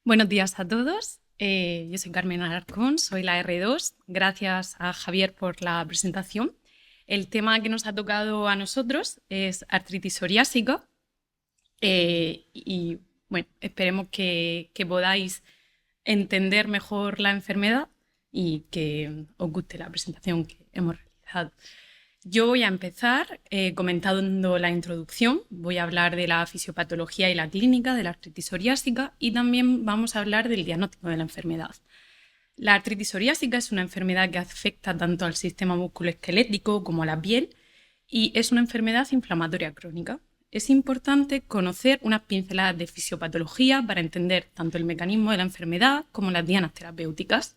Buenos días a todos. Yo soy Carmen Alarcón, soy la R2. Gracias a Javier por la presentación. El tema que nos ha tocado a nosotros es artritis psoriásica y bueno, esperemos que podáis entender mejor la enfermedad y que os guste la presentación que hemos realizado. Yo voy a empezar comentando la introducción, voy a hablar de la fisiopatología y la clínica de la artritis psoriásica y también vamos a hablar del diagnóstico de la enfermedad. La artritis psoriásica es una enfermedad que afecta tanto al sistema musculoesquelético como a la piel y es una enfermedad inflamatoria crónica. Es importante conocer unas pinceladas de fisiopatología para entender tanto el mecanismo de la enfermedad como las dianas terapéuticas.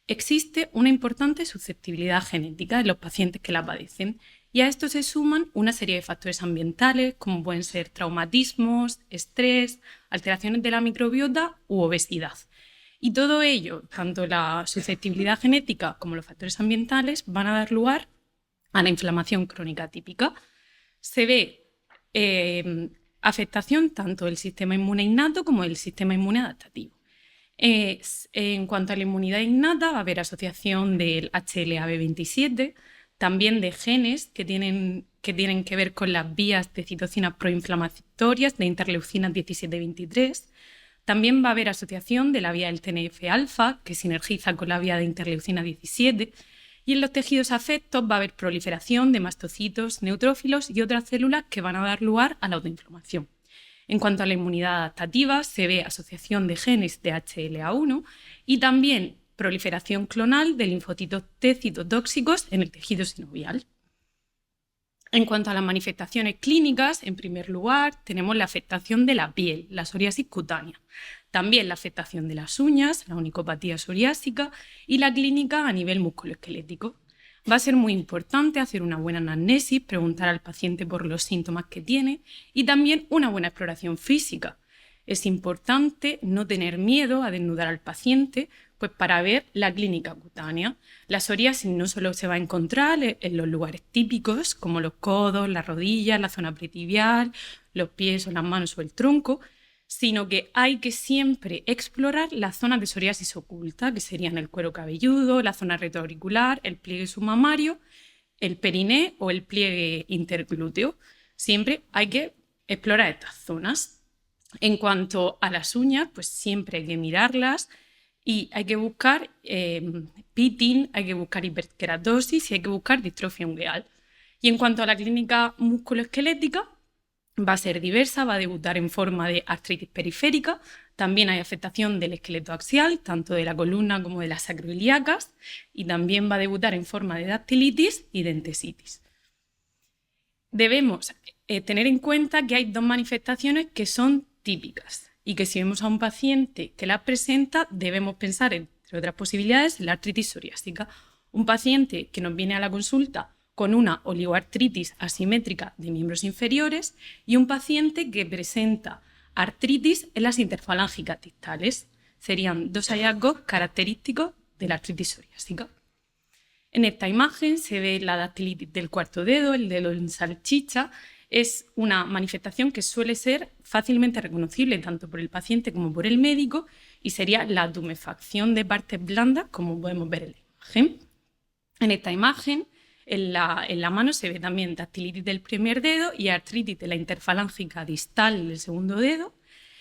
Existe una importante susceptibilidad genética en los pacientes que la padecen y a esto se suman una serie de factores ambientales como pueden ser traumatismos, estrés, alteraciones de la microbiota u obesidad. Y todo ello, tanto la susceptibilidad genética como los factores ambientales, van a dar lugar a la inflamación crónica típica. Se ve afectación tanto del sistema inmune innato como del sistema inmune adaptativo. En cuanto a la inmunidad innata, va a haber asociación del HLA-B27, también de genes que tienen que ver con las vías de citocinas proinflamatorias de interleucinas 17 y 23. También va a haber asociación de la vía del TNF-alfa, que sinergiza con la vía de interleucina 17. Y en los tejidos afectos va a haber proliferación de mastocitos, neutrófilos y otras células que van a dar lugar a la autoinflamación. En cuanto a la inmunidad adaptativa, se ve asociación de genes de HLA1 y también proliferación clonal de linfocitos T citotóxicos en el tejido sinovial. En cuanto a las manifestaciones clínicas, en primer lugar, tenemos la afectación de la piel, la psoriasis cutánea. También la afectación de las uñas, la onicopatía psoriásica y la clínica a nivel musculoesquelético. Va a ser muy importante hacer una buena anamnesis, preguntar al paciente por los síntomas que tiene y también una buena exploración física. Es importante no tener miedo a desnudar al paciente, pues para ver la clínica cutánea. La psoriasis no solo se va a encontrar en los lugares típicos, como los codos, las rodillas, la zona pretibial, los pies o las manos o el tronco, sino que hay que siempre explorar las zonas de psoriasis oculta, que serían el cuero cabelludo, la zona retroauricular, el pliegue submamario, el periné o el pliegue interglúteo. Siempre hay que explorar estas zonas. En cuanto a las uñas, pues siempre hay que mirarlas y hay que buscar pitting, hay que buscar hiperkeratosis y hay que buscar distrofia ungueal. Y en cuanto a la clínica musculoesquelética, va a ser diversa, va a debutar en forma de artritis periférica, también hay afectación del esqueleto axial, tanto de la columna como de las sacroiliacas, y también va a debutar en forma de dactilitis y dentesitis. Debemos tener en cuenta que hay dos manifestaciones que son típicas y que si vemos a un paciente que las presenta, debemos pensar, entre otras posibilidades, en la artritis psoriásica. Un paciente que nos viene a la consulta con una oligoartritis asimétrica de miembros inferiores y un paciente que presenta artritis en las interfalángicas distales. Serían dos hallazgos característicos de la artritis psoriásica. En esta imagen se ve la dactilitis del cuarto dedo, el dedo en salchicha. Es una manifestación que suele ser fácilmente reconocible tanto por el paciente como por el médico y sería la tumefacción de partes blandas, como podemos ver en la imagen. En esta imagen, en la mano se ve también dactilitis del primer dedo y artritis de la interfalángica distal del segundo dedo.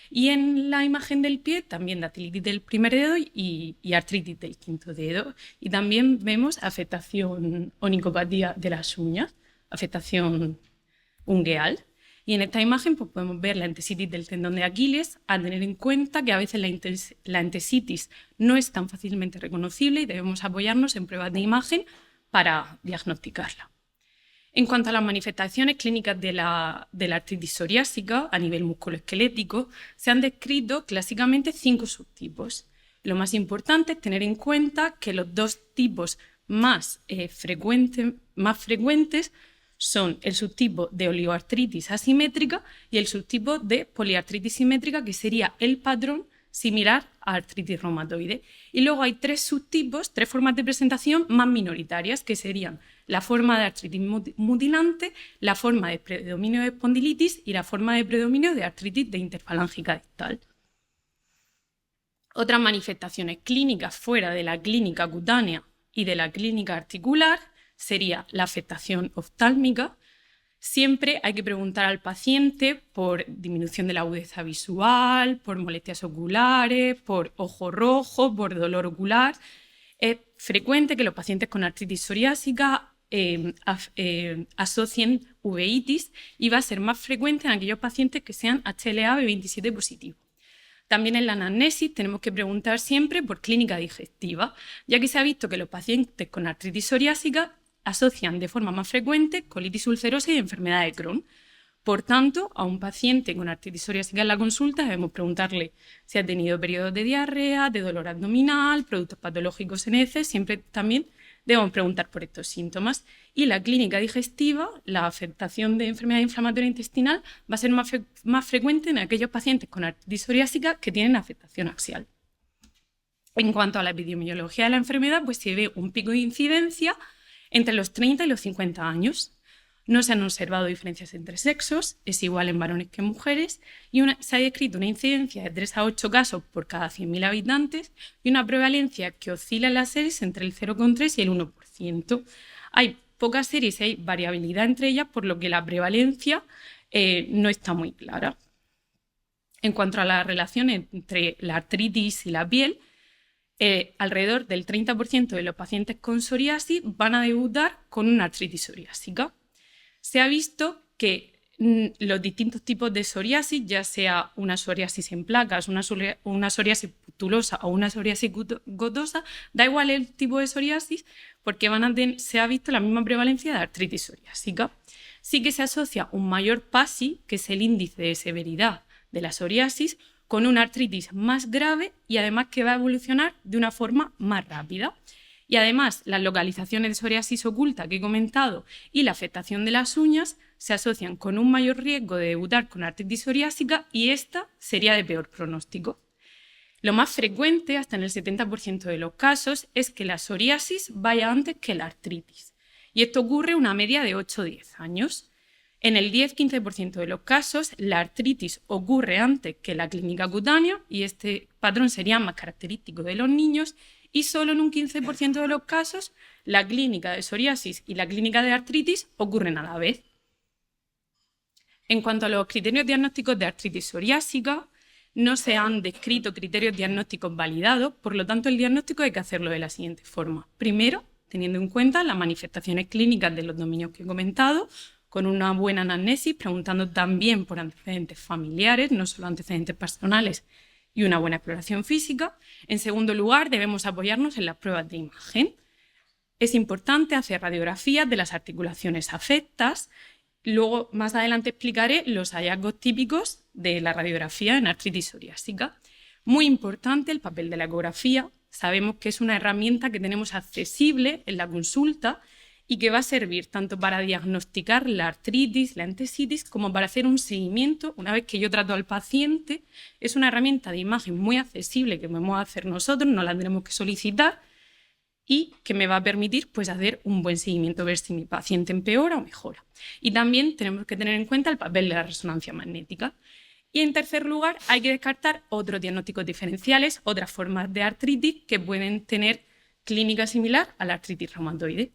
Y en la imagen del pie también dactilitis del primer dedo y artritis del quinto dedo. Y también vemos afectación onicopatía de las uñas, afectación ungueal. Y en esta imagen pues, podemos ver la entesitis del tendón de Aquiles, a tener en cuenta que a veces la entesitis no es tan fácilmente reconocible y debemos apoyarnos en pruebas de imagen para diagnosticarla. En cuanto a las manifestaciones clínicas de la artritis psoriásica a nivel musculoesquelético, se han descrito clásicamente 5 subtipos. Lo más importante es tener en cuenta que los dos tipos más frecuentes son el subtipo de oligoartritis asimétrica y el subtipo de poliartritis simétrica, que sería el patrón similar a artritis reumatoide. Y luego hay 3 subtipos, 3 formas de presentación más minoritarias, que serían la forma de artritis mutilante, la forma de predominio de espondilitis y la forma de predominio de artritis de interfalángica distal. Otras manifestaciones clínicas fuera de la clínica cutánea y de la clínica articular sería la afectación oftálmica. Siempre hay que preguntar al paciente por disminución de la agudeza visual, por molestias oculares, por ojo rojo, por dolor ocular. Es frecuente que los pacientes con artritis psoriásica asocien uveitis y va a ser más frecuente en aquellos pacientes que sean HLA-B27 positivos. También en la anamnesis tenemos que preguntar siempre por clínica digestiva, ya que se ha visto que los pacientes con artritis psoriásica asocian de forma más frecuente colitis ulcerosa y enfermedad de Crohn. Por tanto, a un paciente con artritis psoriásica en la consulta debemos preguntarle si ha tenido periodos de diarrea, de dolor abdominal, productos patológicos en heces. Siempre también debemos preguntar por estos síntomas. Y la clínica digestiva, la afectación de enfermedad inflamatoria intestinal, va a ser más frecuente en aquellos pacientes con artritis psoriásica que tienen afectación axial. En cuanto a la epidemiología de la enfermedad, pues se ve un pico de incidencia entre los 30 y los 50 años. No se han observado diferencias entre sexos, es igual en varones que en mujeres, y se ha descrito una incidencia de 3 a 8 casos por cada 100.000 habitantes y una prevalencia que oscila en las series entre el 0,3 y el 1%. Hay pocas series y hay variabilidad entre ellas, por lo que la prevalencia no está muy clara. En cuanto a la relación entre la artritis y la piel, alrededor del 30% de los pacientes con psoriasis van a debutar con una artritis psoriásica. Se ha visto que los distintos tipos de psoriasis, ya sea una psoriasis en placas, una psoriasis pustulosa o una psoriasis gotosa, da igual el tipo de psoriasis porque se ha visto la misma prevalencia de artritis psoriásica. Sí que se asocia un mayor PASI, que es el índice de severidad de la psoriasis, con una artritis más grave y además que va a evolucionar de una forma más rápida. Y además, las localizaciones de psoriasis oculta que he comentado y la afectación de las uñas se asocian con un mayor riesgo de debutar con artritis psoriásica y esta sería de peor pronóstico. Lo más frecuente, hasta en el 70% de los casos, es que la psoriasis vaya antes que la artritis. Y esto ocurre una media de 8 o 10 años. En el 10-15% de los casos, la artritis ocurre antes que la clínica cutánea y este patrón sería más característico de los niños. Y solo en un 15% de los casos la clínica de psoriasis y la clínica de artritis ocurren a la vez. En cuanto a los criterios diagnósticos de artritis psoriásica, no se han descrito criterios diagnósticos validados, por lo tanto el diagnóstico hay que hacerlo de la siguiente forma. Primero, teniendo en cuenta las manifestaciones clínicas de los dominios que he comentado, con una buena anamnesis, preguntando también por antecedentes familiares, no solo antecedentes personales, y una buena exploración física. En segundo lugar, debemos apoyarnos en las pruebas de imagen. Es importante hacer radiografías de las articulaciones afectas. Luego, más adelante, explicaré los hallazgos típicos de la radiografía en artritis psoriásica. Muy importante el papel de la ecografía. Sabemos que es una herramienta que tenemos accesible en la consulta y que va a servir tanto para diagnosticar la artritis, la entesitis, como para hacer un seguimiento una vez que yo trato al paciente. Es una herramienta de imagen muy accesible que podemos hacer nosotros, no la tenemos que solicitar y que me va a permitir pues, hacer un buen seguimiento, ver si mi paciente empeora o mejora. Y también tenemos que tener en cuenta el papel de la resonancia magnética. Y en tercer lugar, hay que descartar otros diagnósticos diferenciales, otras formas de artritis que pueden tener clínica similar a la artritis reumatoide.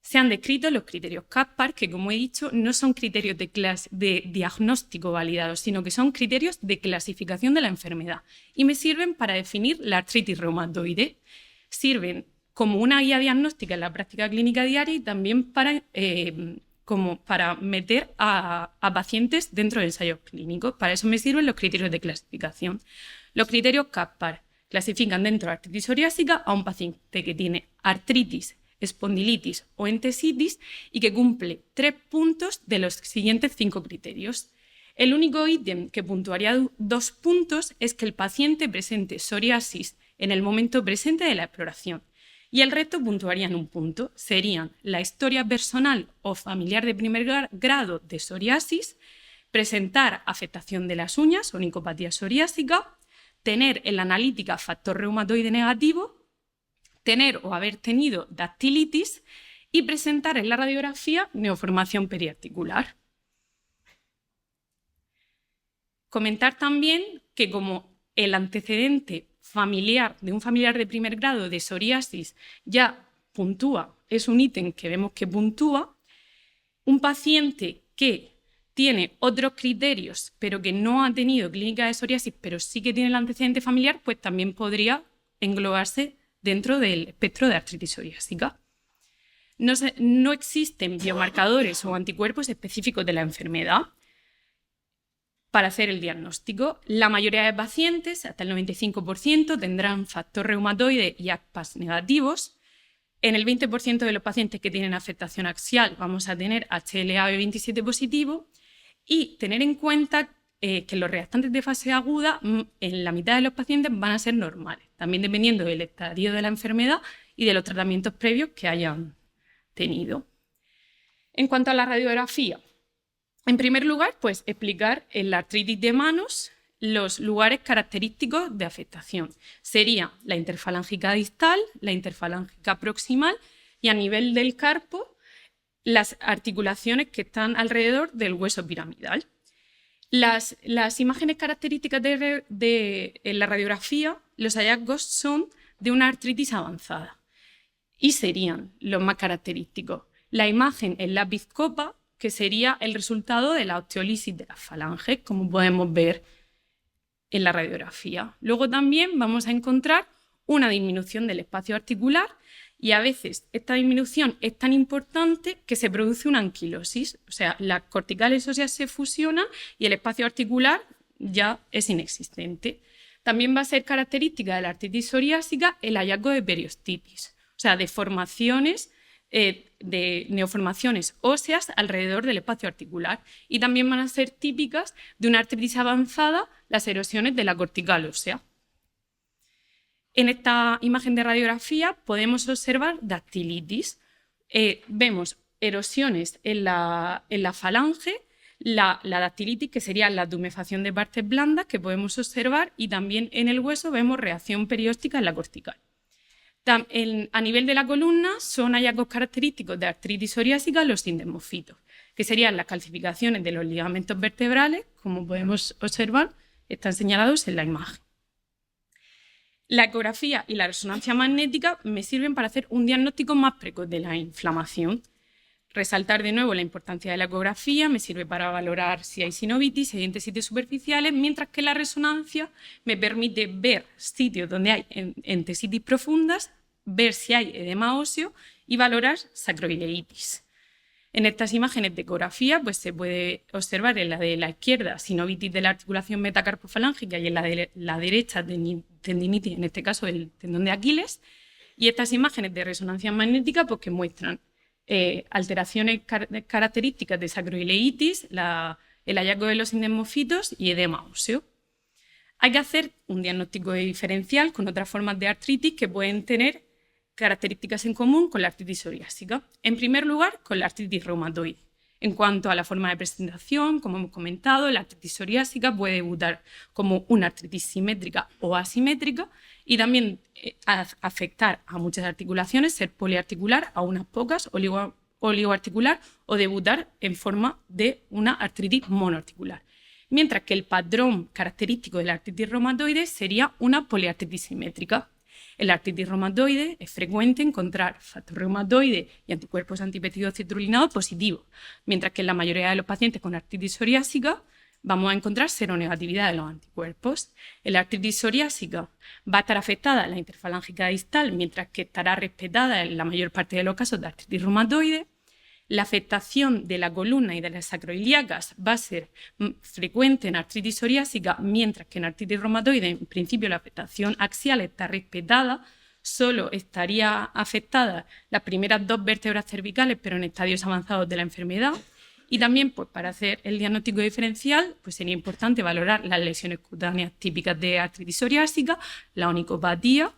Se han descrito los criterios Caspar, que como he dicho, no son criterios de diagnóstico validados, sino que son criterios de clasificación de la enfermedad y me sirven para definir la artritis reumatoide. Sirven como una guía diagnóstica en la práctica clínica diaria y también para meter a pacientes dentro de ensayos clínicos. Para eso me sirven los criterios de clasificación. Los criterios Caspar clasifican dentro de la artritis psoriásica a un paciente que tiene artritis, espondilitis o entesitis y que cumple 3 puntos de los siguientes 5 criterios. El único ítem que puntuaría 2 puntos es que el paciente presente psoriasis en el momento presente de la exploración y el resto puntuarían 1 punto. Serían la historia personal o familiar de primer grado de psoriasis, presentar afectación de las uñas o nicopatía psoriásica, tener en la analítica factor reumatoide negativo, tener o haber tenido dactilitis y presentar en la radiografía neoformación periarticular. Comentar también que como el antecedente familiar de un familiar de primer grado de psoriasis ya puntúa, es un ítem que vemos que puntúa, un paciente que tiene otros criterios, pero que no ha tenido clínica de psoriasis, pero sí que tiene el antecedente familiar, pues también podría englobarse dentro del espectro de artritis psoriásica. No existen biomarcadores o anticuerpos específicos de la enfermedad para hacer el diagnóstico. La mayoría de pacientes, hasta el 95%, tendrán factor reumatoide y ACPAS negativos. En el 20% de los pacientes que tienen afectación axial vamos a tener HLA-B27 positivo y tener en cuenta que los reactantes de fase aguda en la mitad de los pacientes van a ser normales, también dependiendo del estadio de la enfermedad y de los tratamientos previos que hayan tenido. En cuanto a la radiografía, en primer lugar, pues explicar en la artritis de manos los lugares característicos de afectación. Sería la interfalángica distal, la interfalángica proximal y a nivel del carpo las articulaciones que están alrededor del hueso piramidal. Las imágenes características en la radiografía, los hallazgos son de una artritis avanzada y serían los más característicos. La imagen en lápiz copa, que sería el resultado de la osteólisis de las falanges, como podemos ver en la radiografía. Luego también vamos a encontrar una disminución del espacio articular y a veces esta disminución es tan importante que se produce una anquilosis, o sea, las corticales óseas se fusionan y el espacio articular ya es inexistente. También va a ser característica de la artritis psoriásica el hallazgo de periostitis, o sea, deformaciones de neoformaciones óseas alrededor del espacio articular y también van a ser típicas de una artritis avanzada las erosiones de la cortical ósea. En esta imagen de radiografía podemos observar dactilitis. Vemos erosiones en la falange, la dactilitis, que sería la tumefacción de partes blandas que podemos observar, y también en el hueso vemos reacción perióstica en la cortical. A nivel de la columna son hallazgos característicos de artritis psoriásica los sindesmofitos, que serían las calcificaciones de los ligamentos vertebrales, como podemos observar, están señalados en la imagen. La ecografía y la resonancia magnética me sirven para hacer un diagnóstico más precoz de la inflamación. Resaltar de nuevo la importancia de la ecografía me sirve para valorar si hay sinovitis, si hay entesitis superficiales, mientras que la resonancia me permite ver sitios donde hay entesitis profundas, ver si hay edema óseo y valorar sacroileitis. En estas imágenes de ecografía pues, se puede observar en la de la izquierda sinovitis de la articulación metacarpofalángica y en la de la derecha tendinitis, en este caso el tendón de Aquiles, y estas imágenes de resonancia magnética pues, que muestran alteraciones características de sacroileitis, el hallazgo de los sindesmofitos y edema óseo. Hay que hacer un diagnóstico diferencial con otras formas de artritis que pueden tener características en común con la artritis psoriásica. En primer lugar, con la artritis reumatoide. En cuanto a la forma de presentación, como hemos comentado, la artritis psoriásica puede debutar como una artritis simétrica o asimétrica y también afectar a muchas articulaciones, ser poliarticular, a unas pocas, oligoarticular o debutar en forma de una artritis monoarticular. Mientras que el patrón característico de la artritis reumatoide sería una poliartritis simétrica. En la artritis reumatoide es frecuente encontrar factor reumatoide y anticuerpos antipéptidos citrulinados positivos, mientras que en la mayoría de los pacientes con artritis psoriásica vamos a encontrar seronegatividad de los anticuerpos. En la artritis psoriásica va a estar afectada la interfalángica distal, mientras que estará respetada en la mayor parte de los casos de artritis reumatoide. La afectación de la columna y de las sacroiliacas va a ser frecuente en artritis psoriásica, mientras que en artritis reumatoide, en principio, la afectación axial está respetada, solo estaría afectada las primeras 2 vértebras cervicales, pero en estadios avanzados de la enfermedad. Y también, pues, para hacer el diagnóstico diferencial, pues sería importante valorar las lesiones cutáneas típicas de artritis psoriásica, la onicopatía,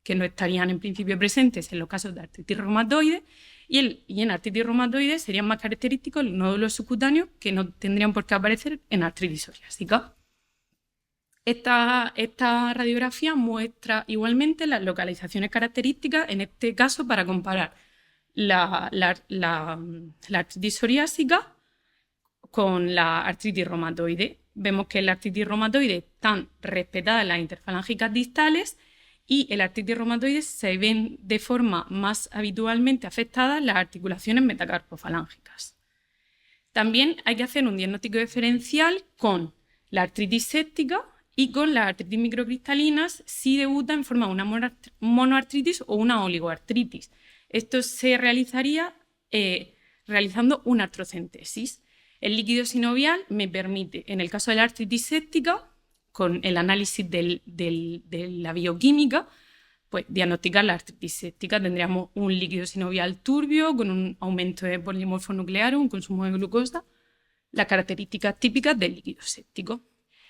que no estarían en principio presentes en los casos de artritis reumatoide, y en artritis reumatoide serían más característicos los nódulos subcutáneos que no tendrían por qué aparecer en artritis psoriásica. Esta radiografía muestra igualmente las localizaciones características, en este caso para comparar la artritis psoriásica con la artritis reumatoide. vemos que en la artritis reumatoide están respetadas las interfalángicas distales y en la artritis reumatoide se ven de forma más habitualmente afectadas las articulaciones metacarpofalángicas. También hay que hacer un diagnóstico diferencial con la artritis séptica y con las artritis microcristalinas si debuta en forma de una monoartritis o una oligoartritis. Esto se realizaría realizando una artrocentesis. El líquido sinovial me permite, en el caso de la artritis séptica, con el análisis de la bioquímica, pues diagnosticar la artritis séptica. Tendríamos un líquido sinovial turbio con un aumento de polimorfo nuclear, un consumo de glucosa, las características típicas del líquido séptico.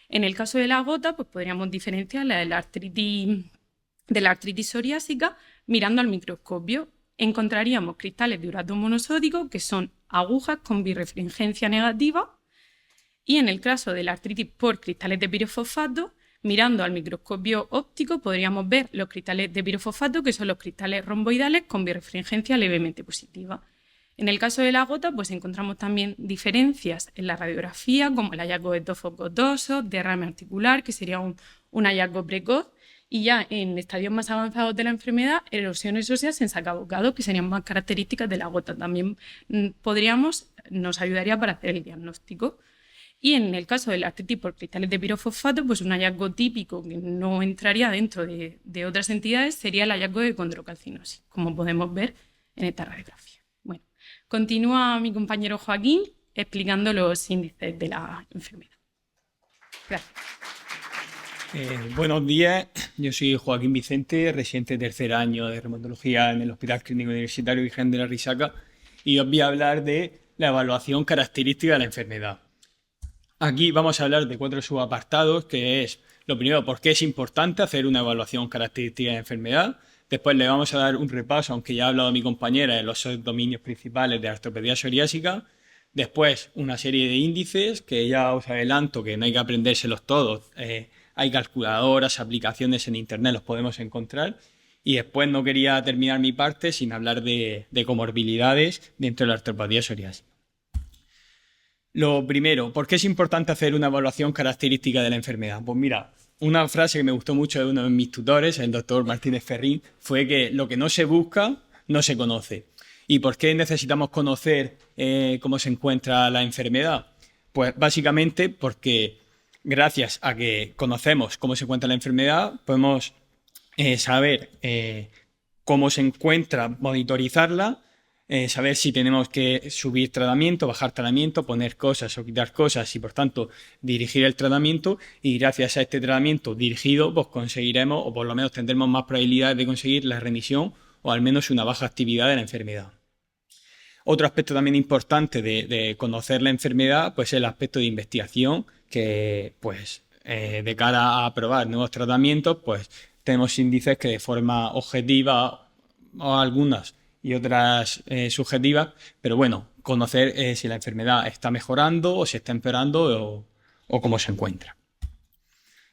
En el caso de la gota, pues podríamos diferenciar de la artritis psoriásica mirando al microscopio. Encontraríamos cristales de urato monosódico, que son agujas con birrefringencia negativa, y en el caso de la artritis por cristales de pirofosfato, mirando al microscopio óptico podríamos ver los cristales de pirofosfato, que son los cristales romboidales con birrefringencia levemente positiva. En el caso de la gota, pues encontramos también diferencias en la radiografía, como el hallazgo de tofos gotosos, derrame articular, que sería un hallazgo precoz, y ya en estadios más avanzados de la enfermedad, erosiones óseas en sacabocado, que serían más características de la gota. También nos ayudaría para hacer el diagnóstico. Y en el caso de la artritis por cristales de pirofosfato, pues un hallazgo típico que no entraría dentro de otras entidades sería el hallazgo de condrocalcinosis, como podemos ver en esta radiografía. Bueno, continúa mi compañero Joaquín explicando los índices de la enfermedad. Gracias. Buenos días, yo soy Joaquín Vicente, residente de tercer año de reumatología en el Hospital Clínico Universitario Virgen de la Risaca, y os voy a hablar de la evaluación característica de la enfermedad. Aquí vamos a hablar de 4 subapartados, que es, lo primero, por qué es importante hacer una evaluación característica de la enfermedad. Después le vamos a dar un repaso, aunque ya ha hablado mi compañera, de los dominios principales de artropedia psoriásica. Después, una serie de índices, que ya os adelanto que no hay que aprendérselos todos. Hay calculadoras, aplicaciones en internet, los podemos encontrar. Y después no quería terminar mi parte sin hablar de comorbilidades dentro de la artropedia psoriásica. Lo primero, ¿por qué es importante hacer una evaluación característica de la enfermedad? Pues mira, una frase que me gustó mucho de uno de mis tutores, el doctor Martínez Ferrín, fue que lo que no se busca, no se conoce. ¿Y por qué necesitamos conocer cómo se encuentra la enfermedad? Pues básicamente porque gracias a que conocemos cómo se encuentra la enfermedad, podemos saber cómo se encuentra, monitorizarla, saber si tenemos que subir tratamiento, bajar tratamiento, poner cosas o quitar cosas y por tanto dirigir el tratamiento, y gracias a este tratamiento dirigido pues conseguiremos, o por lo menos tendremos más probabilidades de conseguir la remisión o al menos una baja actividad de la enfermedad. Otro aspecto también importante de conocer la enfermedad pues es el aspecto de investigación, que pues de cara a probar nuevos tratamientos pues tenemos índices que de forma objetiva o algunas y otras subjetivas, pero bueno, conocer si la enfermedad está mejorando o si está empeorando o cómo se encuentra.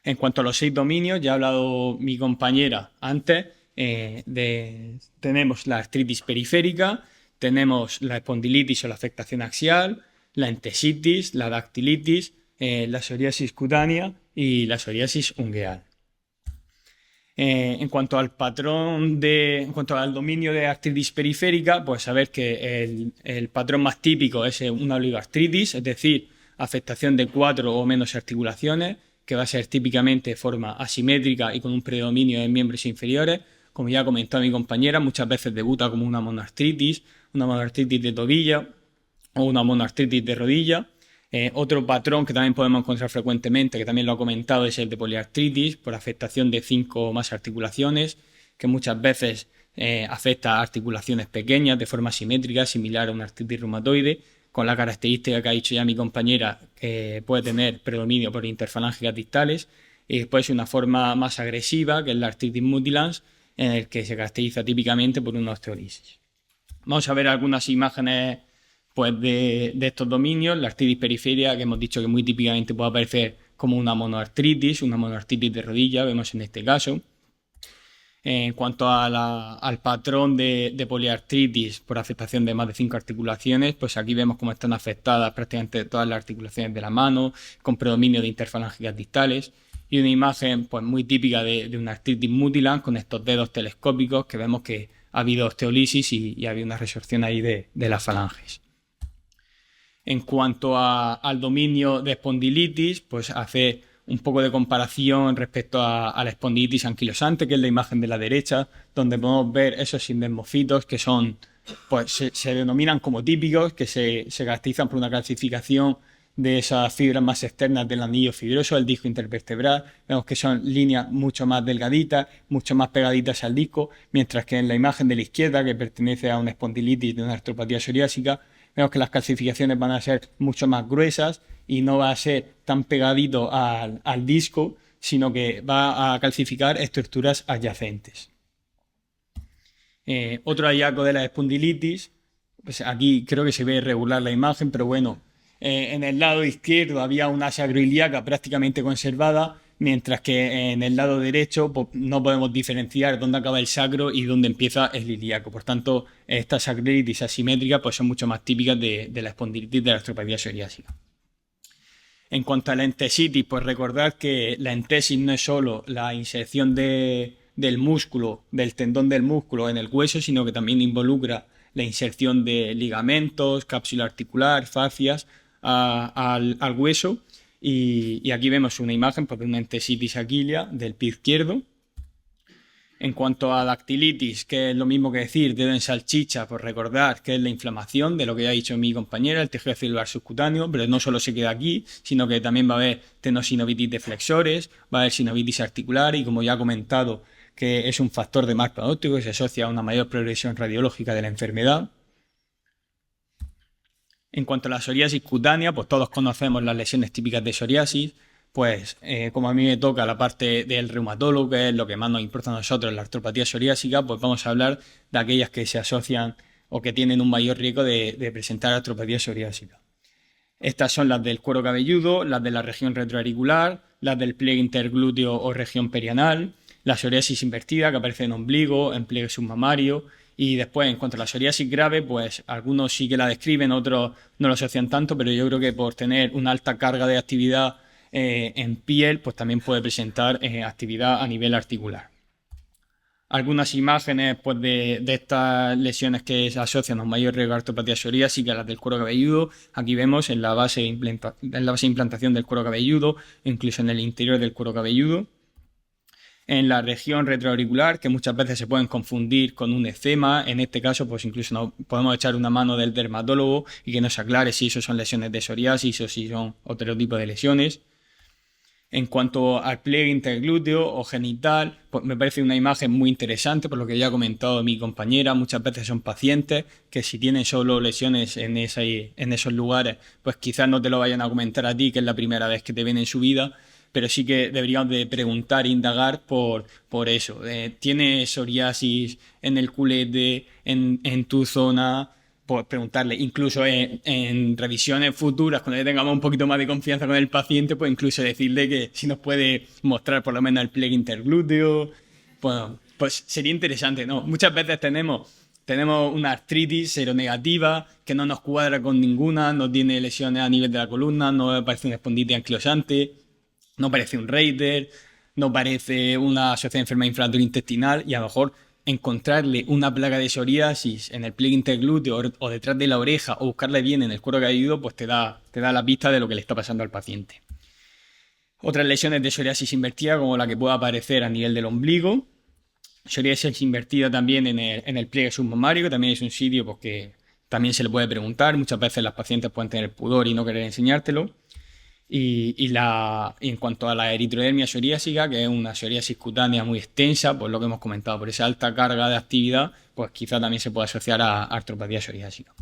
En cuanto a los 6 dominios, ya ha hablado mi compañera antes, tenemos la artritis periférica, tenemos la espondilitis o la afectación axial, la entesitis, la dactilitis, la psoriasis cutánea y la psoriasis ungueal. En cuanto al dominio de artritis periférica, pues saber que el patrón más típico es una oligoartritis, es decir, afectación de 4 o menos articulaciones, que va a ser típicamente de forma asimétrica y con un predominio de miembros inferiores. Como ya ha comentado mi compañera, muchas veces debuta como una monoartritis de tobillo o una monoartritis de rodilla. Otro patrón que también podemos encontrar frecuentemente, que también lo ha comentado, es el de poliartritis por afectación de 5 o más articulaciones, que muchas veces afecta a articulaciones pequeñas de forma simétrica, similar a una artritis reumatoide, con la característica que ha dicho ya mi compañera, que puede tener predominio por interfalángicas distales, y después una forma más agresiva, que es la artritis mutilans, en el que se caracteriza típicamente por una osteolisis. Vamos a ver algunas imágenes pues de estos dominios. La artritis periférica, que hemos dicho que muy típicamente puede aparecer como una monoartritis de rodilla, vemos en este caso. En cuanto al patrón de poliartritis por afectación de más de 5 articulaciones, pues aquí vemos cómo están afectadas prácticamente todas las articulaciones de la mano, con predominio de interfalángicas distales, y una imagen pues, muy típica de una artritis múltipla con estos dedos telescópicos que vemos que ha habido osteolisis y ha habido una resorción ahí de las falanges. En cuanto al dominio de espondilitis, pues hace un poco de comparación respecto a la espondilitis anquilosante, que es la imagen de la derecha, donde podemos ver esos sindesmofitos que son, pues se denominan como típicos, que se caracterizan por una calcificación de esas fibras más externas del anillo fibroso del disco intervertebral. Vemos que son líneas mucho más delgaditas, mucho más pegaditas al disco, mientras que en la imagen de la izquierda, que pertenece a una espondilitis de una artropatía psoriásica, vemos que las calcificaciones van a ser mucho más gruesas y no va a ser tan pegadito al disco, sino que va a calcificar estructuras adyacentes. Otro hallazgo de la espondilitis, pues aquí creo que se ve irregular la imagen, pero bueno, en el lado izquierdo había una sacroiliaca prácticamente conservada, mientras que en el lado derecho pues, no podemos diferenciar dónde acaba el sacro y dónde empieza el ilíaco. Por tanto, estas sacroilitis asimétricas pues, son mucho más típicas de la espondilitis de la artropatía psoriásica. En cuanto a la entesitis, pues recordad que la entesis no es solo la inserción del músculo, del tendón del músculo en el hueso, sino que también involucra la inserción de ligamentos, cápsula articular, fascias al hueso. Y aquí vemos una imagen pues, de una entesitis aquilea del pie izquierdo. En cuanto a dactilitis, que es lo mismo que decir dedo en salchicha, pues recordar que es la inflamación de lo que ya ha dicho mi compañera, el tejido celular subcutáneo, pero no solo se queda aquí, sino que también va a haber tenosinovitis de flexores, va a haber sinovitis articular y como ya he comentado, que es un factor de mal pronóstico que se asocia a una mayor progresión radiológica de la enfermedad. En cuanto a la psoriasis cutánea, pues todos conocemos las lesiones típicas de psoriasis. Pues como a mí me toca la parte del reumatólogo, que es lo que más nos importa a nosotros, la artropatía psoriásica, pues vamos a hablar de aquellas que se asocian o que tienen un mayor riesgo de presentar artropatía psoriásica. Estas son las del cuero cabelludo, las de la región retroauricular, las del pliegue interglúteo o región perianal, la psoriasis invertida que aparece en ombligo, en pliegue submamario. Y después, en cuanto a la psoriasis grave, pues algunos sí que la describen, otros no lo asocian tanto, pero yo creo que por tener una alta carga de actividad en piel, pues también puede presentar actividad a nivel articular. Algunas imágenes pues, de estas lesiones que se asocian a un mayor riesgo de artropatía psoriásica, las del cuero cabelludo. Aquí vemos en la base de implantación del cuero cabelludo, incluso en el interior del cuero cabelludo. En la región retroauricular, que muchas veces se pueden confundir con un eczema. En este caso, pues incluso podemos echar una mano del dermatólogo y que nos aclare si eso son lesiones de psoriasis o si son otro tipo de lesiones. En cuanto al pliegue interglúteo o genital, pues me parece una imagen muy interesante, por lo que ya ha comentado mi compañera. Muchas veces son pacientes que si tienen solo lesiones en esos lugares, pues quizás no te lo vayan a comentar a ti, que es la primera vez que te ven en su vida, pero sí que deberíamos de preguntar e indagar por eso. ¿Tienes psoriasis en el culete, en tu zona? Pues preguntarle, incluso en revisiones futuras, cuando ya tengamos un poquito más de confianza con el paciente, pues incluso decirle que si nos puede mostrar por lo menos el pliegue interglúteo, pues sería interesante, ¿no? Muchas veces tenemos una artritis seronegativa que no nos cuadra con ninguna, no tiene lesiones a nivel de la columna, no parece una espondilitis anquilosante, no parece un Reiter, no parece una asociación de enfermedad inflamatoria intestinal y a lo mejor encontrarle una plaga de psoriasis en el pliegue interglúteo o detrás de la oreja o buscarle bien en el cuero cabelludo, pues te da la pista de lo que le está pasando al paciente. Otras lesiones de psoriasis invertida, como la que puede aparecer a nivel del ombligo. Psoriasis invertida también en el pliegue submamario, que también es un sitio porque también se le puede preguntar. Muchas veces las pacientes pueden tener pudor y no querer enseñártelo. Y en cuanto a la eritrodermia psoriásica, que es una psoriasis cutánea muy extensa, pues lo que hemos comentado, por esa alta carga de actividad, pues quizá también se puede asociar a artropatía psoriásica.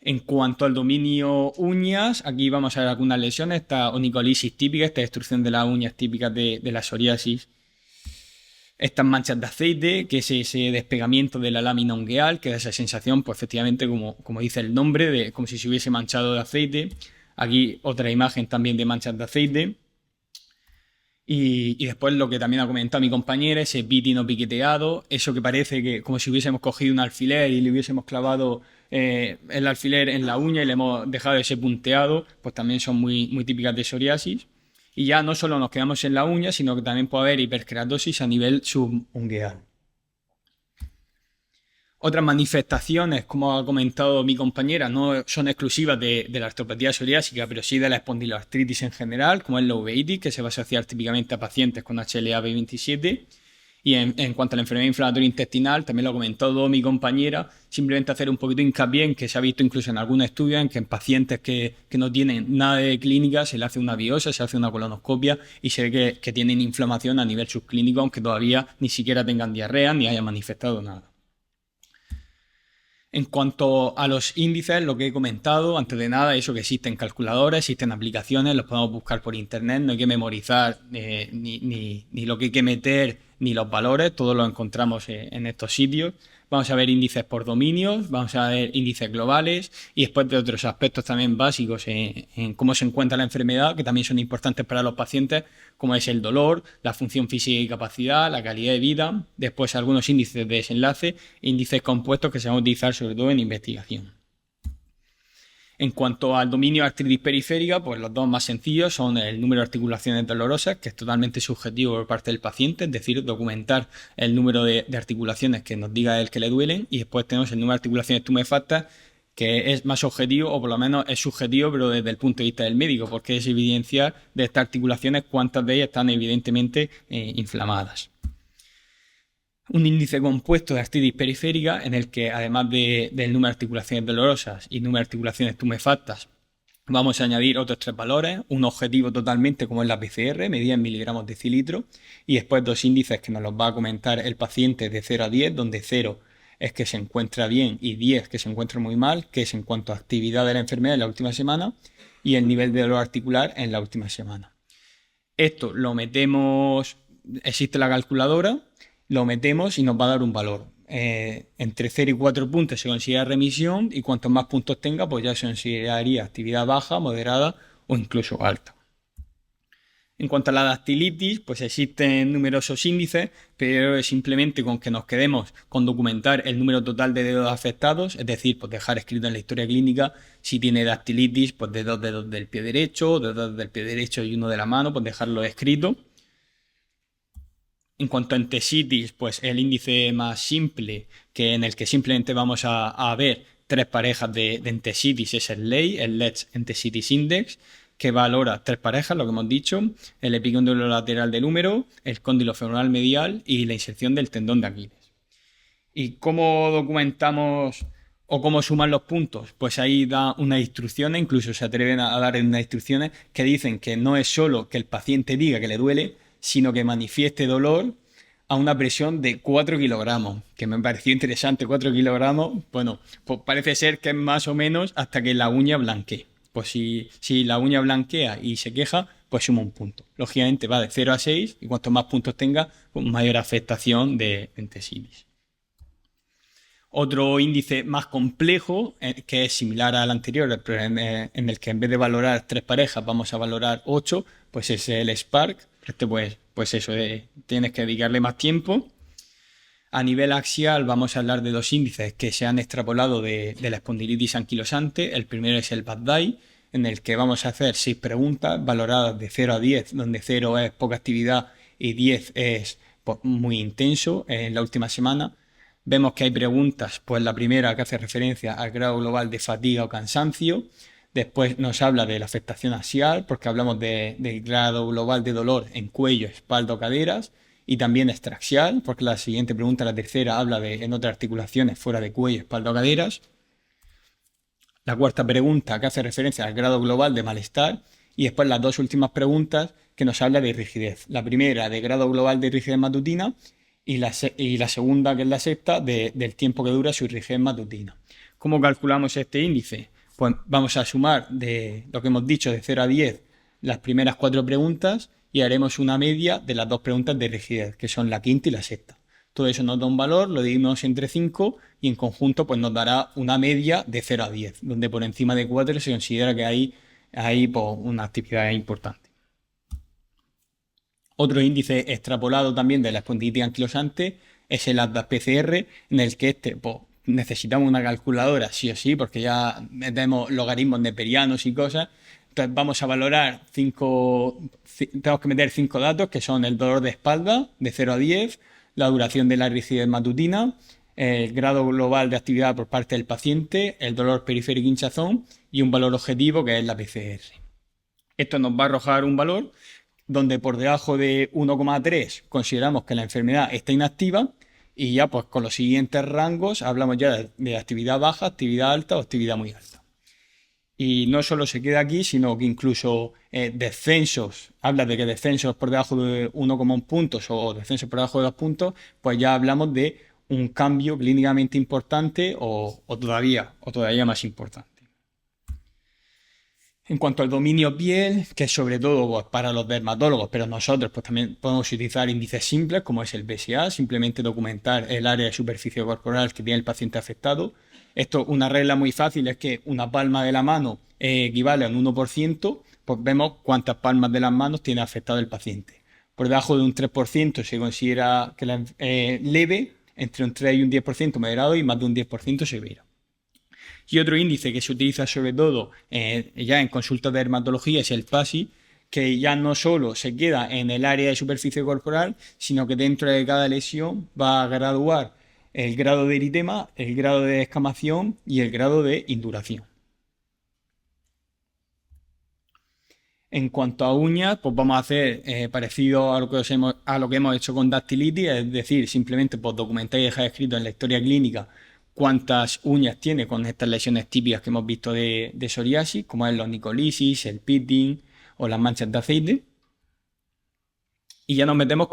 En cuanto al dominio uñas, aquí vamos a ver algunas lesiones, esta onicolisis típica, esta destrucción de las uñas típicas de la psoriasis. Estas manchas de aceite, que es ese despegamiento de la lámina ungueal, que da esa sensación, pues efectivamente, como dice el nombre, como si se hubiese manchado de aceite. Aquí otra imagen también de manchas de aceite. Y después lo que también ha comentado mi compañera, ese bitino piqueteado, eso que parece que como si hubiésemos cogido un alfiler y le hubiésemos clavado el alfiler en la uña y le hemos dejado ese punteado, pues también son muy típicas de psoriasis. Y ya no solo nos quedamos en la uña, sino que también puede haber hiperkeratosis a nivel subungueal. Otras manifestaciones, como ha comentado mi compañera, no son exclusivas de la artropatía psoriásica, pero sí de la espondiloartritis en general, como es la uveitis, que se va a asociar típicamente a pacientes con HLA-B27. Y en cuanto a la enfermedad inflamatoria intestinal, también lo ha comentado mi compañera, simplemente hacer un poquito hincapié en que se ha visto incluso en algunos estudios en que en pacientes que no tienen nada de clínica se le hace una biopsia, se hace una colonoscopia y se ve que tienen inflamación a nivel subclínico, aunque todavía ni siquiera tengan diarrea ni hayan manifestado nada. En cuanto a los índices, lo que he comentado, antes de nada, eso que existen calculadores, existen aplicaciones, los podemos buscar por internet, no hay que memorizar ni lo que hay que meter, ni los valores, todo lo encontramos en estos sitios. Vamos a ver índices por dominios, vamos a ver índices globales y después de otros aspectos también básicos en cómo se encuentra la enfermedad, que también son importantes para los pacientes, como es el dolor, la función física y capacidad, la calidad de vida, después algunos índices de desenlace, índices compuestos que se van a utilizar sobre todo en investigación. En cuanto al dominio de artritis periférica, pues los dos más sencillos son el número de articulaciones dolorosas, que es totalmente subjetivo por parte del paciente, es decir, documentar el número de articulaciones que nos diga él que le duelen, y después tenemos el número de articulaciones tumefactas, que es más objetivo, o por lo menos es subjetivo, pero desde el punto de vista del médico, porque es evidenciar de estas articulaciones cuántas de ellas están evidentemente inflamadas. Un índice compuesto de artritis periférica en el que además del número de articulaciones dolorosas y número de articulaciones tumefactas vamos a añadir otros 3 valores, un objetivo totalmente como es la PCR, medida en miligramos de decilitro, y después 2 índices que nos los va a comentar el paciente de 0 a 10, donde 0 es que se encuentra bien y 10 que se encuentra muy mal, que es en cuanto a actividad de la enfermedad en la última semana y el nivel de dolor articular en la última semana. Esto lo metemos, existe la calculadora, lo metemos y nos va a dar un valor. Entre 0 y 4 puntos se considera remisión y cuantos más puntos tenga, pues ya se consideraría actividad baja, moderada o incluso alta. En cuanto a la dactilitis, pues existen numerosos índices, pero simplemente con que nos quedemos con documentar el número total de dedos afectados, es decir, pues dejar escrito en la historia clínica si tiene dactilitis, pues de 2 dedos del pie derecho, de 2 del pie derecho y 1 de la mano, pues dejarlo escrito. En cuanto a entesitis, pues el índice más simple, que en el que simplemente vamos a ver 3 parejas de entesitis, es el LEI, el Leeds Entesitis Index, que valora 3 parejas, lo que hemos dicho, el epicóndilo lateral del húmero, el cóndilo femoral medial y la inserción del tendón de Aquiles. ¿Y cómo documentamos o cómo suman los puntos? Pues ahí da unas instrucciones, incluso se atreven a dar unas instrucciones que dicen que no es solo que el paciente diga que le duele, sino que manifieste dolor a una presión de 4 kilogramos, que me pareció interesante, 4 kilogramos, bueno, pues parece ser que es más o menos hasta que la uña blanquee. Pues si la uña blanquea y se queja, pues suma un punto. Lógicamente va de 0 a 6 y cuanto más puntos tenga, pues mayor afectación de entesitis. Otro índice más complejo, que es similar al anterior, pero en el que en vez de valorar 3 parejas vamos a valorar 8, pues es el Spark. Pues eso, tienes que dedicarle más tiempo. A nivel axial vamos a hablar de 2 índices que se han extrapolado de la espondilitis anquilosante. El primero es el BAD-DAI, en el que vamos a hacer 6 preguntas valoradas de 0 a 10, donde 0 es poca actividad y 10 es muy intenso en la última semana. Vemos que hay preguntas, pues la primera que hace referencia al grado global de fatiga o cansancio. Después nos habla de la afectación axial, porque hablamos del grado global de dolor en cuello, espalda o caderas, y también extraxial, porque la siguiente pregunta, la tercera, habla de en otras articulaciones fuera de cuello, espalda o caderas. La cuarta pregunta que hace referencia al grado global de malestar, y después las 2 últimas preguntas que nos habla de rigidez. La primera de grado global de rigidez matutina y la segunda, que es la sexta, del tiempo que dura su rigidez matutina. ¿Cómo calculamos este índice? Pues vamos a sumar de lo que hemos dicho de 0 a 10 las primeras 4 preguntas y haremos una media de las 2 preguntas de rigidez, que son la quinta y la sexta. Todo eso nos da un valor, lo dividimos entre 5 y en conjunto pues nos dará una media de 0 a 10, donde por encima de 4 se considera que hay pues, una actividad importante. Otro índice extrapolado también de la espondilitis anquilosante es el Atlas PCR, en el que pues, necesitamos una calculadora sí o sí, porque ya metemos logaritmos neperianos y cosas. Entonces vamos a valorar tenemos que meter 5 datos, que son el dolor de espalda de 0 a 10, la duración de la rigidez matutina, el grado global de actividad por parte del paciente, el dolor periférico hinchazón y un valor objetivo que es la PCR. Esto nos va a arrojar un valor donde por debajo de 1,3 consideramos que la enfermedad está inactiva, y ya pues con los siguientes rangos hablamos ya de actividad baja, actividad alta o actividad muy alta. Y no solo se queda aquí, sino que incluso descensos, habla de que descensos por debajo de 1,1 puntos o descensos por debajo de 2 puntos, pues ya hablamos de un cambio clínicamente importante o todavía más importante. En cuanto al dominio piel, que es sobre todo pues, para los dermatólogos, pero nosotros pues, también podemos utilizar índices simples como es el BSA, simplemente documentar el área de superficie corporal que tiene el paciente afectado. Esto, una regla muy fácil es que una palma de la mano equivale a un 1%, pues vemos cuántas palmas de las manos tiene afectado el paciente. Por debajo de un 3% se considera que leve, entre un 3 y un 10% moderado y más de un 10% severo. Y otro índice que se utiliza sobre todo ya en consultas de dermatología es el PASI, que ya no solo se queda en el área de superficie corporal, sino que dentro de cada lesión va a graduar el grado de eritema, el grado de descamación y el grado de induración. En cuanto a uñas, pues vamos a hacer parecido a lo que hemos hecho con dactilitis, es decir, simplemente pues, documentar y dejar escrito en la historia clínica cuántas uñas tiene con estas lesiones típicas que hemos visto de psoriasis, como es la onycolisis, el pitting o las manchas de aceite. Y ya nos metemos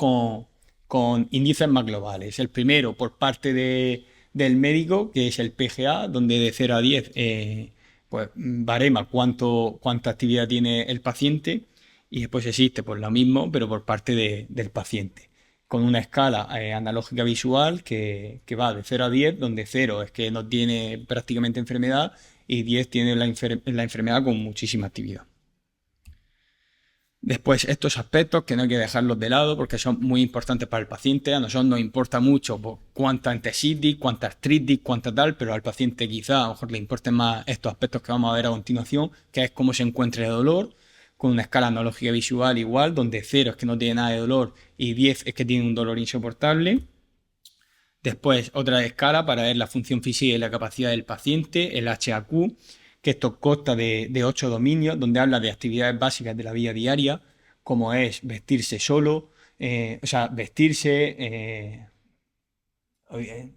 con índices más globales. El primero por parte del médico, que es el PGA, donde de 0 a 10 pues barema cuánta actividad tiene el paciente, y después existe pues lo mismo, pero por parte del paciente, con una escala analógica visual que va de 0 a 10, donde 0 es que no tiene prácticamente enfermedad y 10 tiene la enfermedad con muchísima actividad. Después, estos aspectos que no hay que dejarlos de lado porque son muy importantes para el paciente. A nosotros nos importa mucho pues, cuánta entesitis, cuánta artritis, cuánta tal, pero al paciente quizá a lo mejor le importen más estos aspectos que vamos a ver a continuación, que es cómo se encuentra el dolor, con una escala analógica visual igual, donde 0 es que no tiene nada de dolor y 10 es que tiene un dolor insoportable. Después, otra escala para ver la función física y la capacidad del paciente, el HAQ, que esto consta de 8 dominios, donde habla de actividades básicas de la vida diaria, como es vestirse solo,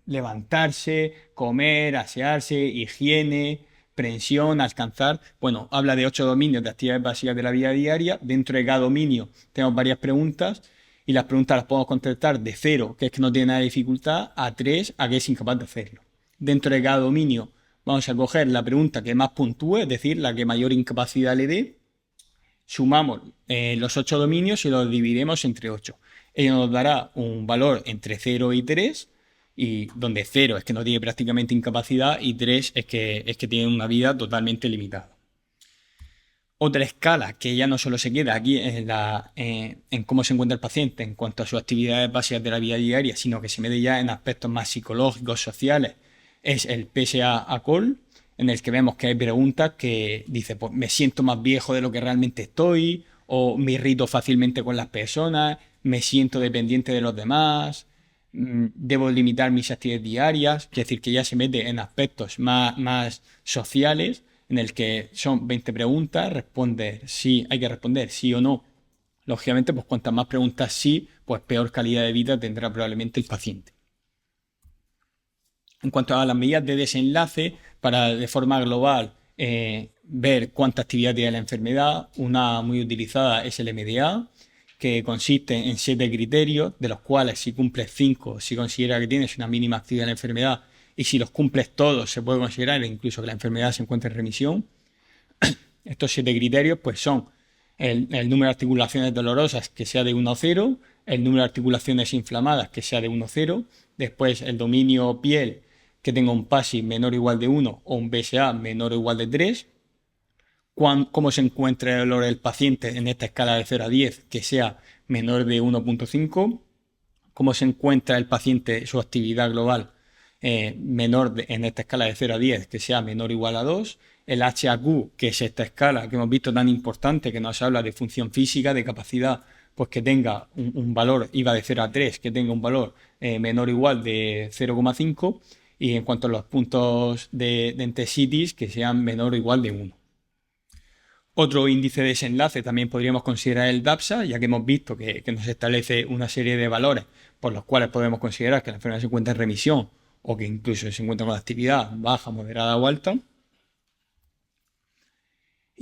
levantarse, comer, asearse, higiene, prensión, alcanzar. Bueno, habla de 8 dominios de actividades básicas de la vida diaria. Dentro de cada dominio tenemos varias preguntas y las preguntas las podemos contestar de 0, que es que no tiene nada de dificultad, a 3, a que es incapaz de hacerlo. Dentro de cada dominio vamos a coger la pregunta que más puntúe, es decir, la que mayor incapacidad le dé. Sumamos los 8 dominios y los dividimos entre 8. Ello nos dará un valor entre 0 y 3, y donde 0 es que no tiene prácticamente incapacidad y 3 es que tiene una vida totalmente limitada. Otra escala que ya no solo se queda aquí en cómo se encuentra el paciente en cuanto a sus actividades básicas de la vida diaria, sino que se mete ya en aspectos más psicológicos, sociales, es el PSA-ACOL, en el que vemos que hay preguntas que dice, pues me siento más viejo de lo que realmente estoy, o me irrito fácilmente con las personas, me siento dependiente de los demás, debo limitar mis actividades diarias, es decir, que ya se mete en aspectos más sociales, en el que son 20 preguntas, hay que responder sí o no. Lógicamente, pues cuantas más preguntas sí, pues peor calidad de vida tendrá probablemente el paciente. En cuanto a las medidas de desenlace, para de forma global ver cuánta actividad tiene la enfermedad, una muy utilizada es el MDA, que consiste en 7 criterios, de los cuales si cumples 5 se considera que tienes una mínima actividad en la enfermedad, y si los cumples todos se puede considerar incluso que la enfermedad se encuentra en remisión. Estos 7 criterios pues son el número de articulaciones dolorosas que sea de 1 a 0, el número de articulaciones inflamadas que sea de 1 a 0, después el dominio piel que tenga un PASI menor o igual de 1 o un BSA menor o igual de 3, cómo se encuentra el dolor del paciente en esta escala de 0 a 10 que sea menor de 1,5. Cómo se encuentra el paciente, su actividad global en esta escala de 0 a 10, que sea menor o igual a 2. El HAQ, que es esta escala que hemos visto tan importante, que nos habla de función física, de capacidad, pues que tenga un valor, iba de 0 a 3, que tenga un valor menor o igual de 0,5. Y en cuanto a los puntos de entesitis, que sean menor o igual de 1. Otro índice de desenlace también podríamos considerar el DAPSA, ya que hemos visto que nos establece una serie de valores por los cuales podemos considerar que la enfermedad se encuentra en remisión o que incluso se encuentra con actividad baja, moderada o alta.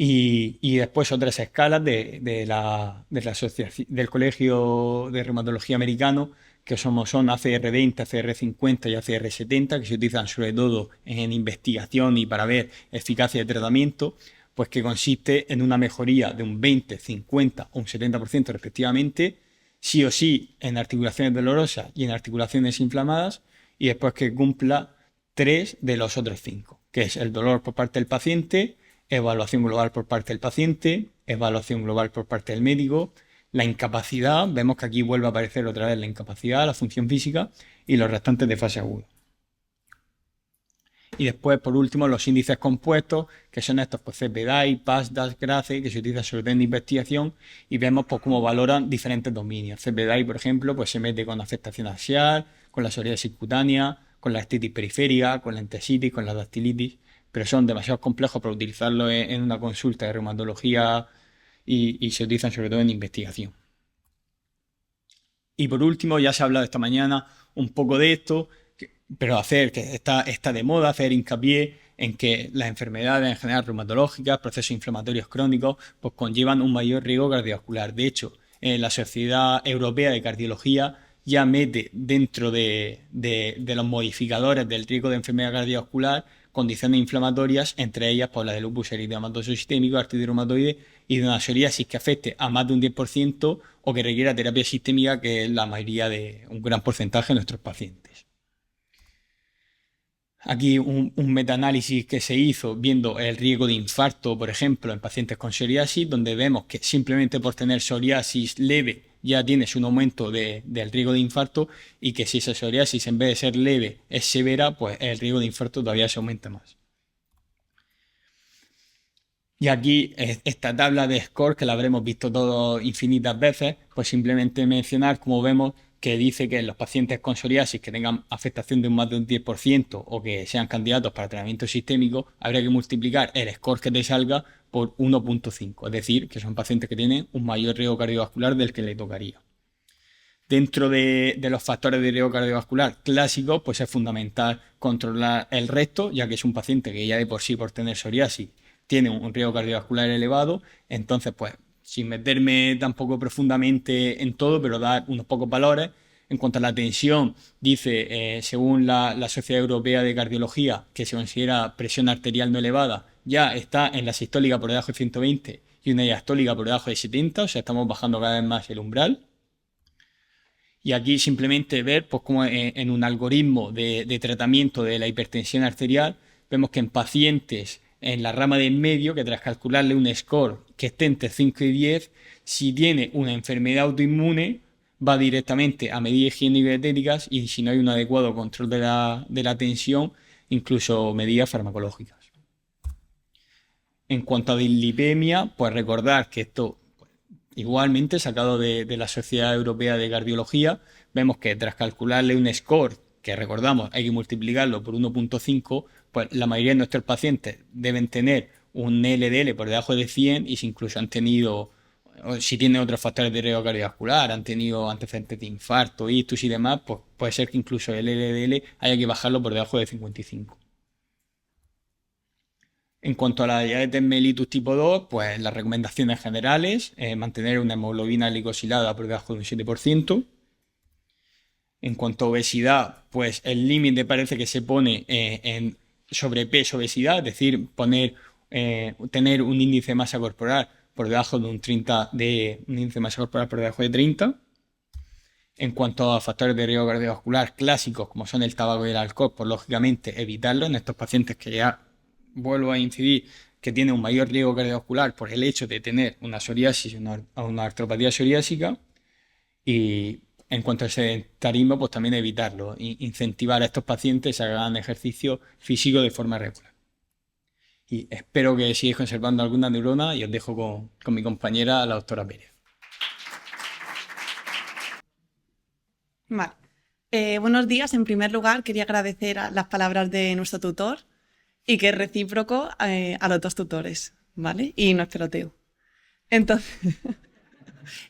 Y después otras escalas de la asociación del Colegio de Reumatología Americano, que son ACR20, ACR50 y ACR70, que se utilizan sobre todo en investigación y para ver eficacia de tratamiento, pues que consiste en una mejoría de un 20, 50 o un 70% respectivamente, sí o sí en articulaciones dolorosas y en articulaciones inflamadas, y después que cumpla 3 de los otros 5, que es el dolor por parte del paciente, evaluación global por parte del paciente, evaluación global por parte del médico, la incapacidad, vemos que aquí vuelve a aparecer otra vez la incapacidad, la función física y los restantes de fase aguda. Y después, por último, los índices compuestos, que son estos, pues CPDAI, PASDAS, GRACE, que se utilizan sobre todo en investigación, y vemos pues cómo valoran diferentes dominios. CPDAI, por ejemplo, pues se mete con afectación axial, con la psoriasis cutánea, con la estitis periférica, con la entesitis, con la dactilitis, pero son demasiado complejos para utilizarlo en una consulta de reumatología y se utilizan sobre todo en investigación. Y por último, ya se ha hablado esta mañana un poco de esto, pero que está de moda hacer hincapié en que las enfermedades en general reumatológicas, procesos inflamatorios crónicos, pues conllevan un mayor riesgo cardiovascular. De hecho, la Sociedad Europea de Cardiología ya mete dentro de los modificadores del riesgo de enfermedad cardiovascular condiciones inflamatorias, entre ellas pues, la de lupus eritematoso sistémico, artritis reumatoide y de una psoriasis que afecte a más de un 10% o que requiera terapia sistémica, que es la mayoría de un gran porcentaje de nuestros pacientes. Aquí un metaanálisis que se hizo viendo el riesgo de infarto, por ejemplo, en pacientes con psoriasis, donde vemos que simplemente por tener psoriasis leve ya tienes un aumento del riesgo de infarto y que si esa psoriasis en vez de ser leve es severa, pues el riesgo de infarto todavía se aumenta más. Y aquí esta tabla de score, que la habremos visto todos infinitas veces, pues simplemente mencionar, como vemos, que dice que en los pacientes con psoriasis que tengan afectación de más de un 10% o que sean candidatos para tratamiento sistémico, habría que multiplicar el score que te salga por 1,5, es decir, que son pacientes que tienen un mayor riesgo cardiovascular del que le tocaría. Dentro de los factores de riesgo cardiovascular clásicos, pues es fundamental controlar el resto, ya que es un paciente que ya de por sí, por tener psoriasis, tiene un riesgo cardiovascular elevado. Entonces, pues, sin meterme tampoco profundamente en todo, pero dar unos pocos valores. En cuanto a la tensión, dice, según la Sociedad Europea de Cardiología, que se considera presión arterial no elevada, ya está en la sistólica por debajo de 120 y una diastólica por debajo de 70, o sea, estamos bajando cada vez más el umbral. Y aquí simplemente ver pues, cómo en un algoritmo de tratamiento de la hipertensión arterial, vemos que en pacientes en la rama del medio, que tras calcularle un score que esté entre 5 y 10, si tiene una enfermedad autoinmune, va directamente a medidas higiénico-dietéticas y si no hay un adecuado control de la tensión, incluso medidas farmacológicas. En cuanto a dislipemia, pues recordar que esto, igualmente sacado de la Sociedad Europea de Cardiología, vemos que tras calcularle un score, que recordamos hay que multiplicarlo por 1,5, pues la mayoría de nuestros pacientes deben tener un LDL por debajo de 100 y si incluso han tenido, o si tienen otros factores de riesgo cardiovascular, han tenido antecedentes de infarto, ictus y demás, pues puede ser que incluso el LDL haya que bajarlo por debajo de 55. En cuanto a la diabetes mellitus tipo 2, pues las recomendaciones generales, mantener una hemoglobina glicosilada por debajo de un 7%. En cuanto a obesidad, pues el límite parece que se pone en sobrepeso obesidad, es decir, tener un índice de masa corporal por debajo de un índice de masa corporal por debajo de 30. En cuanto a factores de riesgo cardiovascular clásicos, como son el tabaco y el alcohol, pues lógicamente evitarlo en estos pacientes que ya vuelvo a incidir que tienen un mayor riesgo cardiovascular por el hecho de tener una psoriasis o una artropatía psoriásica. Y en cuanto al sedentarismo, pues también evitarlo, incentivar a estos pacientes a que hagan ejercicio físico de forma regular. Y espero que sigáis conservando alguna neurona y os dejo con mi compañera, la doctora Pérez. Vale. Buenos días. En primer lugar, quería agradecer las palabras de nuestro tutor y que es recíproco a los dos tutores, ¿vale? Y no es peloteo. Entonces,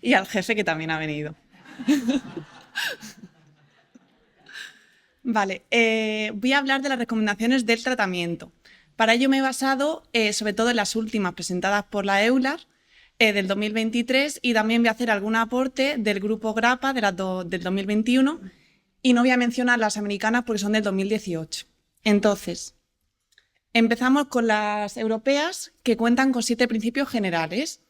y al jefe que también ha venido. Vale, voy a hablar de las recomendaciones del tratamiento. Para ello me he basado sobre todo en las últimas presentadas por la EULAR del 2023 y también voy a hacer algún aporte del grupo GRAPPA del 2021 y no voy a mencionar las americanas porque son del 2018. Entonces, empezamos con las europeas que cuentan con 7 principios generales.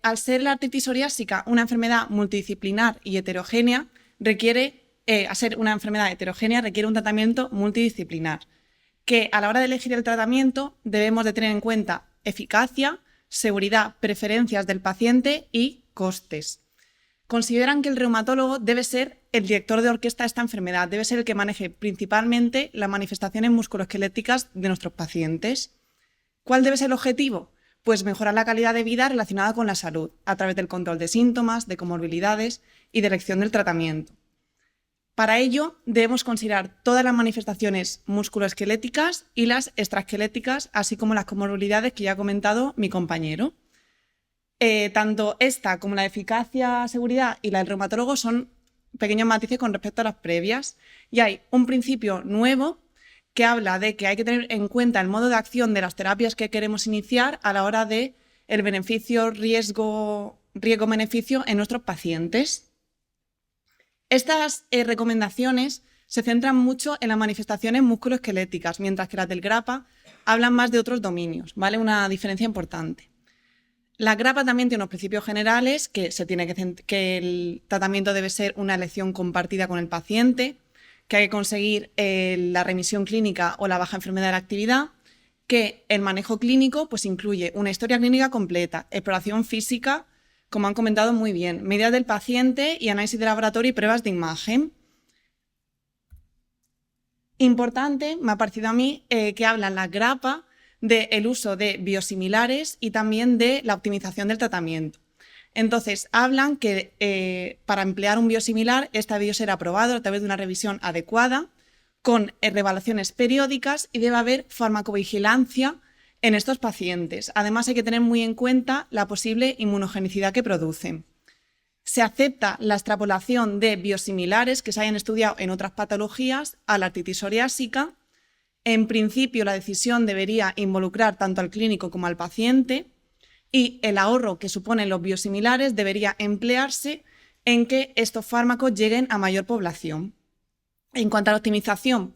Al ser la artritis psoriásica una enfermedad multidisciplinar y heterogénea, requiere un tratamiento multidisciplinar, que a la hora de elegir el tratamiento debemos de tener en cuenta eficacia, seguridad, preferencias del paciente y costes. Consideran que el reumatólogo debe ser el director de orquesta de esta enfermedad, debe ser el que maneje principalmente las manifestaciones musculoesqueléticas de nuestros pacientes. ¿Cuál debe ser el objetivo? Pues mejorar la calidad de vida relacionada con la salud, a través del control de síntomas, de comorbilidades y de elección del tratamiento. Para ello, debemos considerar todas las manifestaciones musculoesqueléticas y las extraesqueléticas, así como las comorbilidades que ya ha comentado mi compañero. Tanto esta como la eficacia, seguridad y la del reumatólogo son pequeños matices con respecto a las previas. Y hay un principio nuevo que habla de que hay que tener en cuenta el modo de acción de las terapias que queremos iniciar a la hora de el beneficio, riesgo-beneficio en nuestros pacientes. Estas recomendaciones se centran mucho en las manifestaciones musculoesqueléticas, mientras que las del GRAPPA hablan más de otros dominios, ¿vale? Una diferencia importante. La GRAPPA también tiene unos principios generales que el tratamiento debe ser una elección compartida con el paciente, que hay que conseguir la remisión clínica o la baja enfermedad de la actividad, que el manejo clínico pues, incluye una historia clínica completa, exploración física, como han comentado muy bien, medidas del paciente y análisis de laboratorio y pruebas de imagen. Importante, me ha parecido a mí, que hablan las GRAPPA del uso de biosimilares y también de la optimización del tratamiento. Entonces, hablan que para emplear un biosimilar, este debió ser aprobado a través de una revisión adecuada, con reevaluaciones periódicas y debe haber farmacovigilancia en estos pacientes. Además, hay que tener muy en cuenta la posible inmunogenicidad que producen. Se acepta la extrapolación de biosimilares que se hayan estudiado en otras patologías a la artritis psoriásica. En principio, la decisión debería involucrar tanto al clínico como al paciente y el ahorro que suponen los biosimilares debería emplearse en que estos fármacos lleguen a mayor población. En cuanto a la optimización,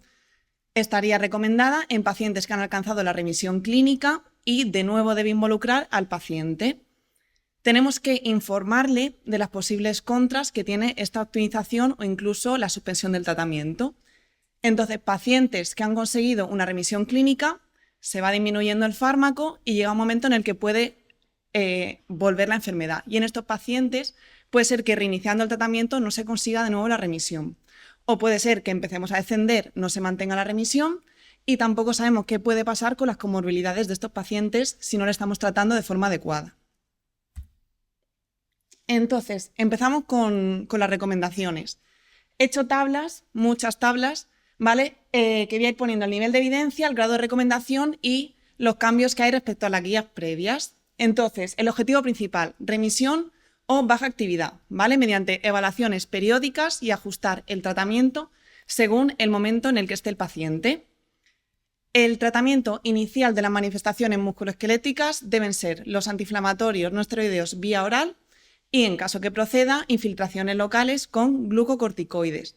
estaría recomendada en pacientes que han alcanzado la remisión clínica y de nuevo debe involucrar al paciente. Tenemos que informarle de las posibles contras que tiene esta optimización o incluso la suspensión del tratamiento. Entonces, pacientes que han conseguido una remisión clínica, se va disminuyendo el fármaco y llega un momento en el que puede volver la enfermedad. Y en estos pacientes puede ser que reiniciando el tratamiento no se consiga de nuevo la remisión. O puede ser que empecemos a descender, no se mantenga la remisión y tampoco sabemos qué puede pasar con las comorbilidades de estos pacientes si no le estamos tratando de forma adecuada. Entonces, empezamos con las recomendaciones. He hecho tablas, muchas tablas, ¿vale? Que voy a ir poniendo el nivel de evidencia, el grado de recomendación y los cambios que hay respecto a las guías previas. Entonces, el objetivo principal, remisión o baja actividad, ¿vale? Mediante evaluaciones periódicas y ajustar el tratamiento según el momento en el que esté el paciente. El tratamiento inicial de las manifestaciones musculoesqueléticas deben ser los antiinflamatorios no esteroideos vía oral y, en caso que proceda, infiltraciones locales con glucocorticoides.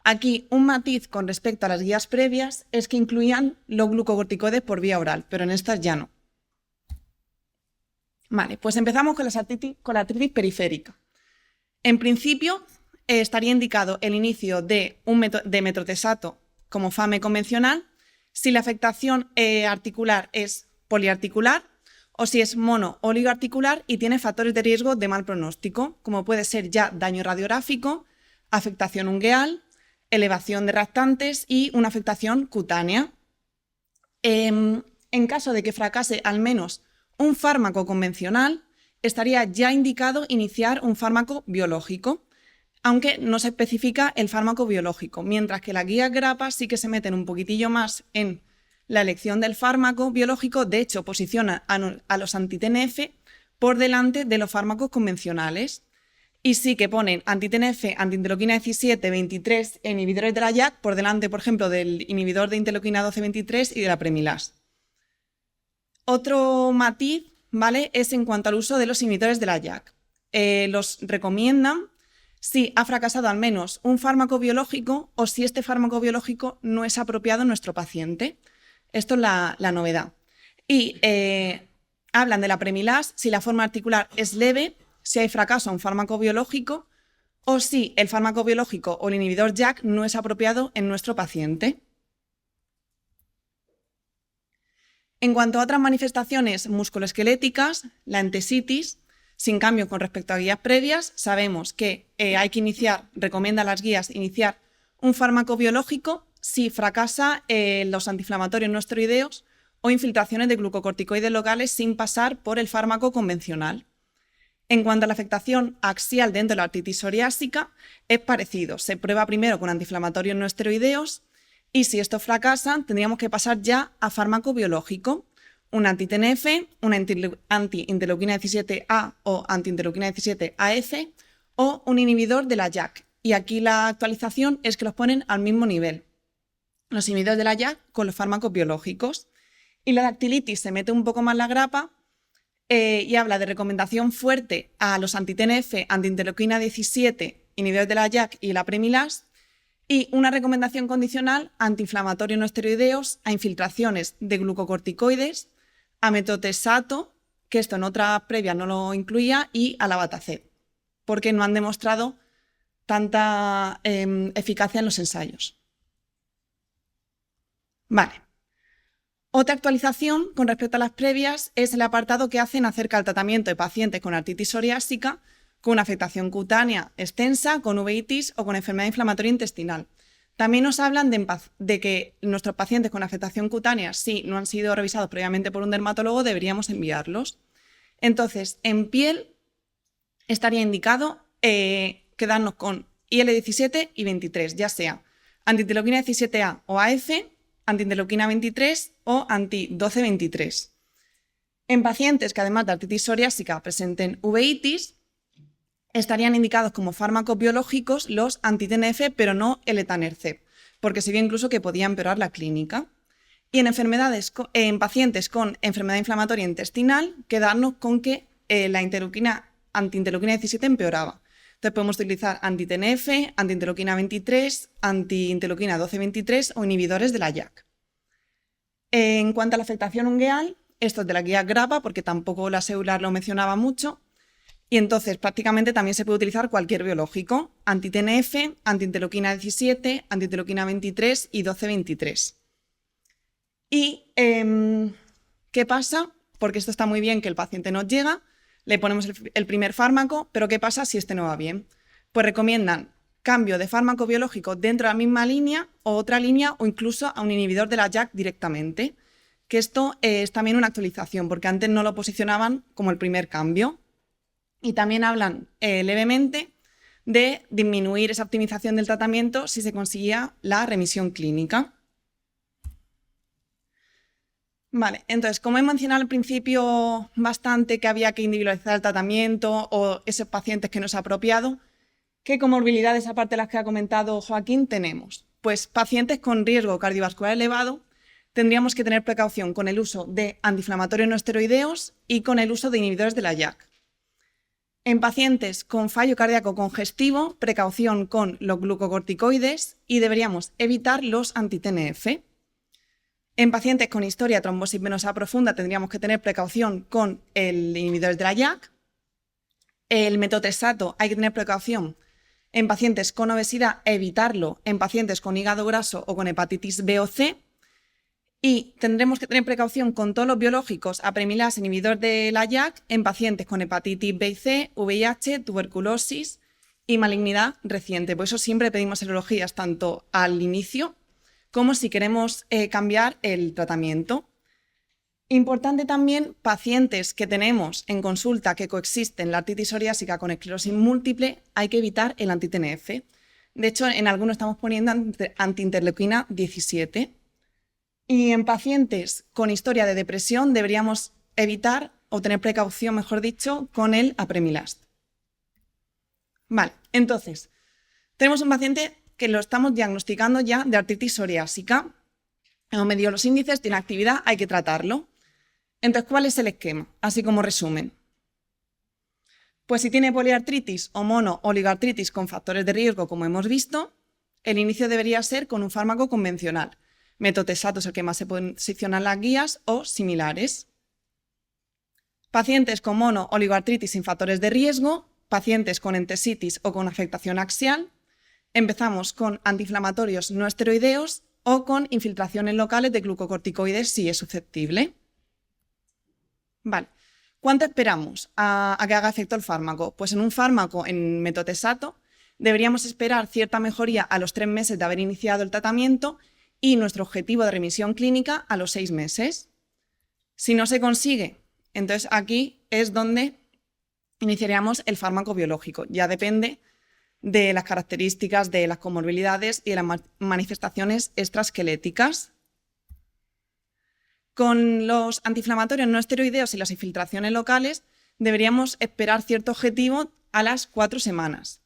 Aquí un matiz con respecto a las guías previas es que incluían los glucocorticoides por vía oral, pero en estas ya no. Vale, pues empezamos con la artritis periférica. En principio, estaría indicado el inicio de metotrexato como FAME convencional si la afectación articular es poliarticular o si es mono o oligoarticular y tiene factores de riesgo de mal pronóstico, como puede ser ya daño radiográfico, afectación ungueal, elevación de reactantes y una afectación cutánea. En caso de que fracase al menos un fármaco convencional, estaría ya indicado iniciar un fármaco biológico, aunque no se especifica el fármaco biológico, mientras que las guías GRAPPA sí que se meten un poquitillo más en la elección del fármaco biológico. De hecho, posiciona a los anti-TNF por delante de los fármacos convencionales. Y sí que ponen anti-TNF, anti-interleuquina 17, 23 e inhibidores de la JAK por delante, por ejemplo, del inhibidor de interleuquina 12, 23 y de la Premilas. Otro matiz, ¿vale?, es en cuanto al uso de los inhibidores de la JAK. Los recomiendan si ha fracasado al menos un fármaco biológico o si este fármaco biológico no es apropiado en nuestro paciente. Esto es la novedad. Y hablan de la Premilas si la forma articular es leve, si hay fracaso a un fármaco biológico o si el fármaco biológico o el inhibidor JAK no es apropiado en nuestro paciente. En cuanto a otras manifestaciones musculoesqueléticas, la entesitis, sin cambio con respecto a guías previas, sabemos que recomienda a las guías iniciar un fármaco biológico si fracasa los antiinflamatorios no esteroideos o infiltraciones de glucocorticoides locales sin pasar por el fármaco convencional. En cuanto a la afectación axial dentro de la artritis psoriásica, es parecido. Se prueba primero con antiinflamatorios no esteroideos y si esto fracasa, tendríamos que pasar ya a fármaco biológico, un anti-TNF, una anti-interleuquina 17A o anti-interleuquina 17AF o un inhibidor de la JAK. Y aquí la actualización es que los ponen al mismo nivel, los inhibidores de la JAK con los fármacos biológicos. Y la dactilitis se mete un poco más la grapa y habla de recomendación fuerte a los anti-TNF, anti-interleuquina 17, inhibidores de la JAK y la Premilas, y una recomendación condicional antiinflamatorios no esteroideos a infiltraciones de glucocorticoides, a metotrexato, que esto en otras previas no lo incluía, y a la Batacet, porque no han demostrado tanta eficacia en los ensayos. Vale. Otra actualización con respecto a las previas es el apartado que hacen acerca del tratamiento de pacientes con artritis psoriásica, con una afectación cutánea extensa, con uveitis o con enfermedad inflamatoria intestinal. También nos hablan de que nuestros pacientes con afectación cutánea, si no han sido revisados previamente por un dermatólogo, deberíamos enviarlos. Entonces, en piel estaría indicado quedarnos con IL-17 y 23, ya sea anti-interleuquina 17A o AF, anti-interleuquina 23 o anti-12-23. En pacientes que además de artritis psoriásica presenten uveitis, estarían indicados como fármacos biológicos los anti-TNF, pero no el etanercept, porque se vio incluso que podía empeorar la clínica. Y en pacientes con enfermedad inflamatoria intestinal, quedarnos con que la anti-interleuquina 17 empeoraba. Entonces podemos utilizar anti-TNF, anti-interleuquina 23, anti-interleuquina 12-23 o inhibidores de la JAK. En cuanto a la afectación ungueal, esto es de la guía GRAPPA, porque tampoco la Seular lo mencionaba mucho, y entonces prácticamente también se puede utilizar cualquier biológico, anti-TNF, anti-interleuquina 17, anti-interleuquina 23 y 12-23. ¿Y qué pasa? Porque esto está muy bien que el paciente nos llega, le ponemos el primer fármaco, pero ¿qué pasa si este no va bien? Pues recomiendan cambio de fármaco biológico dentro de la misma línea o otra línea o incluso a un inhibidor de la JAK directamente, que esto es también una actualización, porque antes no lo posicionaban como el primer cambio. Y también hablan levemente de disminuir esa optimización del tratamiento si se conseguía la remisión clínica. Vale, entonces, como he mencionado al principio bastante que había que individualizar el tratamiento o esos pacientes que no es apropiado, ¿qué comorbilidades, aparte de las que ha comentado Joaquín, tenemos? Pues pacientes con riesgo cardiovascular elevado, tendríamos que tener precaución con el uso de antiinflamatorios no esteroideos y con el uso de inhibidores de la JAK. En pacientes con fallo cardíaco congestivo, precaución con los glucocorticoides y deberíamos evitar los anti-TNF. En pacientes con historia de trombosis venosa profunda tendríamos que tener precaución con el inhibidor de la JAK. El metotrexato hay que tener precaución en pacientes con obesidad, evitarlo en pacientes con hígado graso o con hepatitis B o C. Y tendremos que tener precaución con todos los biológicos apremilas inhibidor de la JAK en pacientes con hepatitis B y C, VIH, tuberculosis y malignidad reciente. Por eso siempre pedimos serologías tanto al inicio como si queremos cambiar el tratamiento. Importante también, pacientes que tenemos en consulta que coexisten la artritis psoriásica con esclerosis múltiple, hay que evitar el anti-TNF. De hecho, en algunos estamos poniendo antiinterleuquina 17. Y en pacientes con historia de depresión deberíamos evitar o tener precaución, mejor dicho, con el apremilast. Vale, entonces, tenemos un paciente que lo estamos diagnosticando ya de artritis psoriásica. Hemos medido los índices, tiene actividad, hay que tratarlo. Entonces, ¿cuál es el esquema? Así como resumen. Pues si tiene poliartritis o monooligoartritis con factores de riesgo, como hemos visto, el inicio debería ser con un fármaco convencional. Metotrexato es el que más se posiciona en las guías o similares. Pacientes con monooligoartritis sin factores de riesgo, pacientes con entesitis o con afectación axial, empezamos con antiinflamatorios no esteroideos o con infiltraciones locales de glucocorticoides si es susceptible. Vale. ¿Cuánto esperamos a que haga efecto el fármaco? Pues en un fármaco, en metotrexato, deberíamos esperar cierta mejoría a los 3 meses de haber iniciado el tratamiento y nuestro objetivo de remisión clínica a los 6 meses. Si no se consigue, entonces aquí es donde iniciaríamos el fármaco biológico. Ya depende de las características de las comorbilidades y de las manifestaciones extraesqueléticas. Con los antiinflamatorios no esteroideos y las infiltraciones locales deberíamos esperar cierto objetivo a las 4 semanas.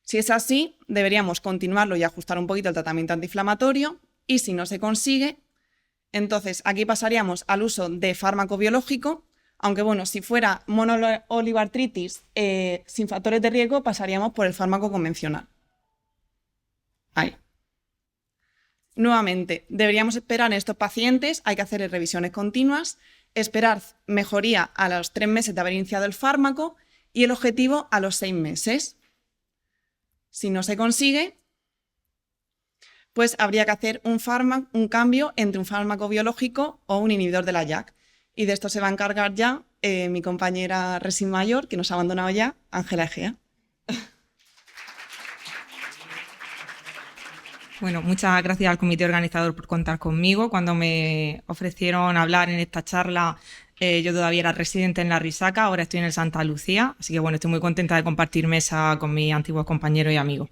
Si es así, deberíamos continuarlo y ajustar un poquito el tratamiento antiinflamatorio. Y si no se consigue, entonces aquí pasaríamos al uso de fármaco biológico, aunque bueno, si fuera monooligoartritis sin factores de riesgo, pasaríamos por el fármaco convencional. Ahí. Nuevamente, deberíamos esperar en estos pacientes, hay que hacer revisiones continuas, esperar mejoría a los 3 meses de haber iniciado el fármaco y el objetivo a los 6 meses. Si no se consigue, pues habría que hacer un cambio entre un fármaco biológico o un inhibidor de la JAK. Y de esto se va a encargar ya mi compañera Resi Mayor, que nos ha abandonado ya, Ángela Egea. Bueno, muchas gracias al comité organizador por contar conmigo. Cuando me ofrecieron hablar en esta charla, yo todavía era residente en la Risaca, ahora estoy en el Santa Lucía, así que bueno, estoy muy contenta de compartir mesa con mis antiguos compañeros y amigos.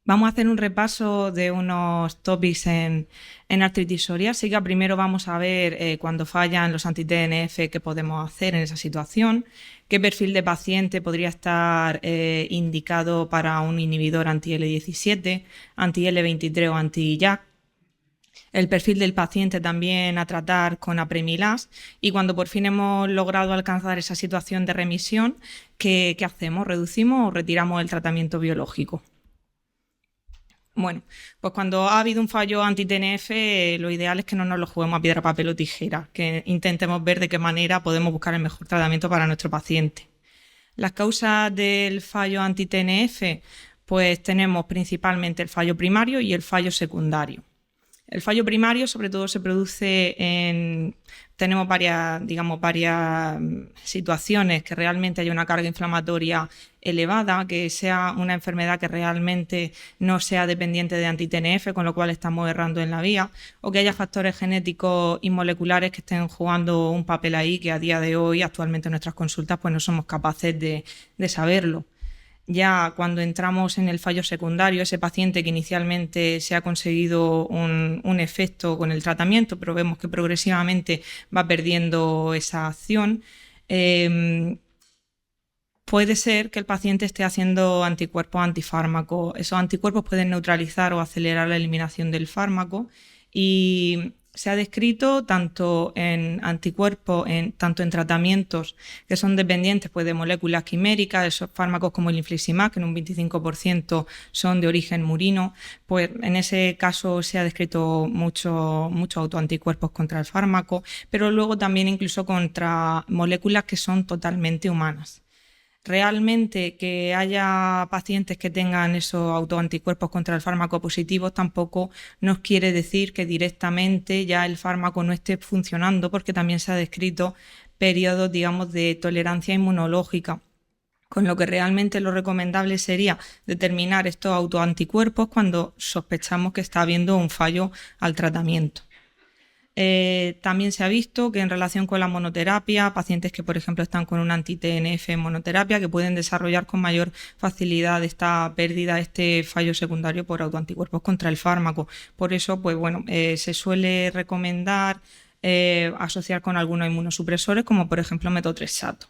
Vamos a hacer un repaso de unos topics en artritis psoriásica. Primero vamos a ver cuando fallan los anti-TNF qué podemos hacer en esa situación, qué perfil de paciente podría estar indicado para un inhibidor anti-L17, anti-L23 o anti-JAK, el perfil del paciente también a tratar con apremilast y cuando por fin hemos logrado alcanzar esa situación de remisión, ¿qué hacemos? ¿Reducimos o retiramos el tratamiento biológico? Bueno, pues cuando ha habido un fallo anti-TNF, lo ideal es que no nos lo juguemos a piedra, papel o tijera, que intentemos ver de qué manera podemos buscar el mejor tratamiento para nuestro paciente. Las causas del fallo anti-TNF, pues tenemos principalmente el fallo primario y el fallo secundario. El fallo primario sobre todo se produce tenemos varias situaciones que realmente haya una carga inflamatoria elevada, que sea una enfermedad que realmente no sea dependiente de anti-TNF, con lo cual estamos errando en la vía, o que haya factores genéticos y moleculares que estén jugando un papel ahí que a día de hoy, actualmente en nuestras consultas, pues no somos capaces de saberlo. Ya cuando entramos en el fallo secundario, ese paciente que inicialmente se ha conseguido un efecto con el tratamiento, pero vemos que progresivamente va perdiendo esa acción, puede ser que el paciente esté haciendo anticuerpos antifármaco. Esos anticuerpos pueden neutralizar o acelerar la eliminación del fármaco y se ha descrito tanto en anticuerpos, tanto en tratamientos que son dependientes pues, de moléculas quiméricas, esos fármacos como el infliximab, que en un 25% son de origen murino, pues en ese caso se ha descrito muchos autoanticuerpos contra el fármaco, pero luego también incluso contra moléculas que son totalmente humanas. Realmente que haya pacientes que tengan esos autoanticuerpos contra el fármaco positivos tampoco nos quiere decir que directamente ya el fármaco no esté funcionando, porque también se ha descrito periodos, digamos, de tolerancia inmunológica, con lo que realmente lo recomendable sería determinar estos autoanticuerpos cuando sospechamos que está habiendo un fallo al tratamiento. También se ha visto que en relación con la monoterapia, pacientes que por ejemplo están con un anti-TNF en monoterapia, que pueden desarrollar con mayor facilidad esta pérdida, este fallo secundario por autoanticuerpos contra el fármaco. Por eso, pues bueno, se suele recomendar asociar con algunos inmunosupresores, como por ejemplo metotrexato.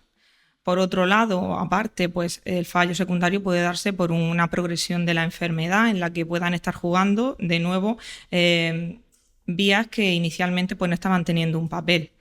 Por otro lado, aparte, pues el fallo secundario puede darse por una progresión de la enfermedad en la que puedan estar jugando de nuevo vías que inicialmente pues no estaban teniendo un papel.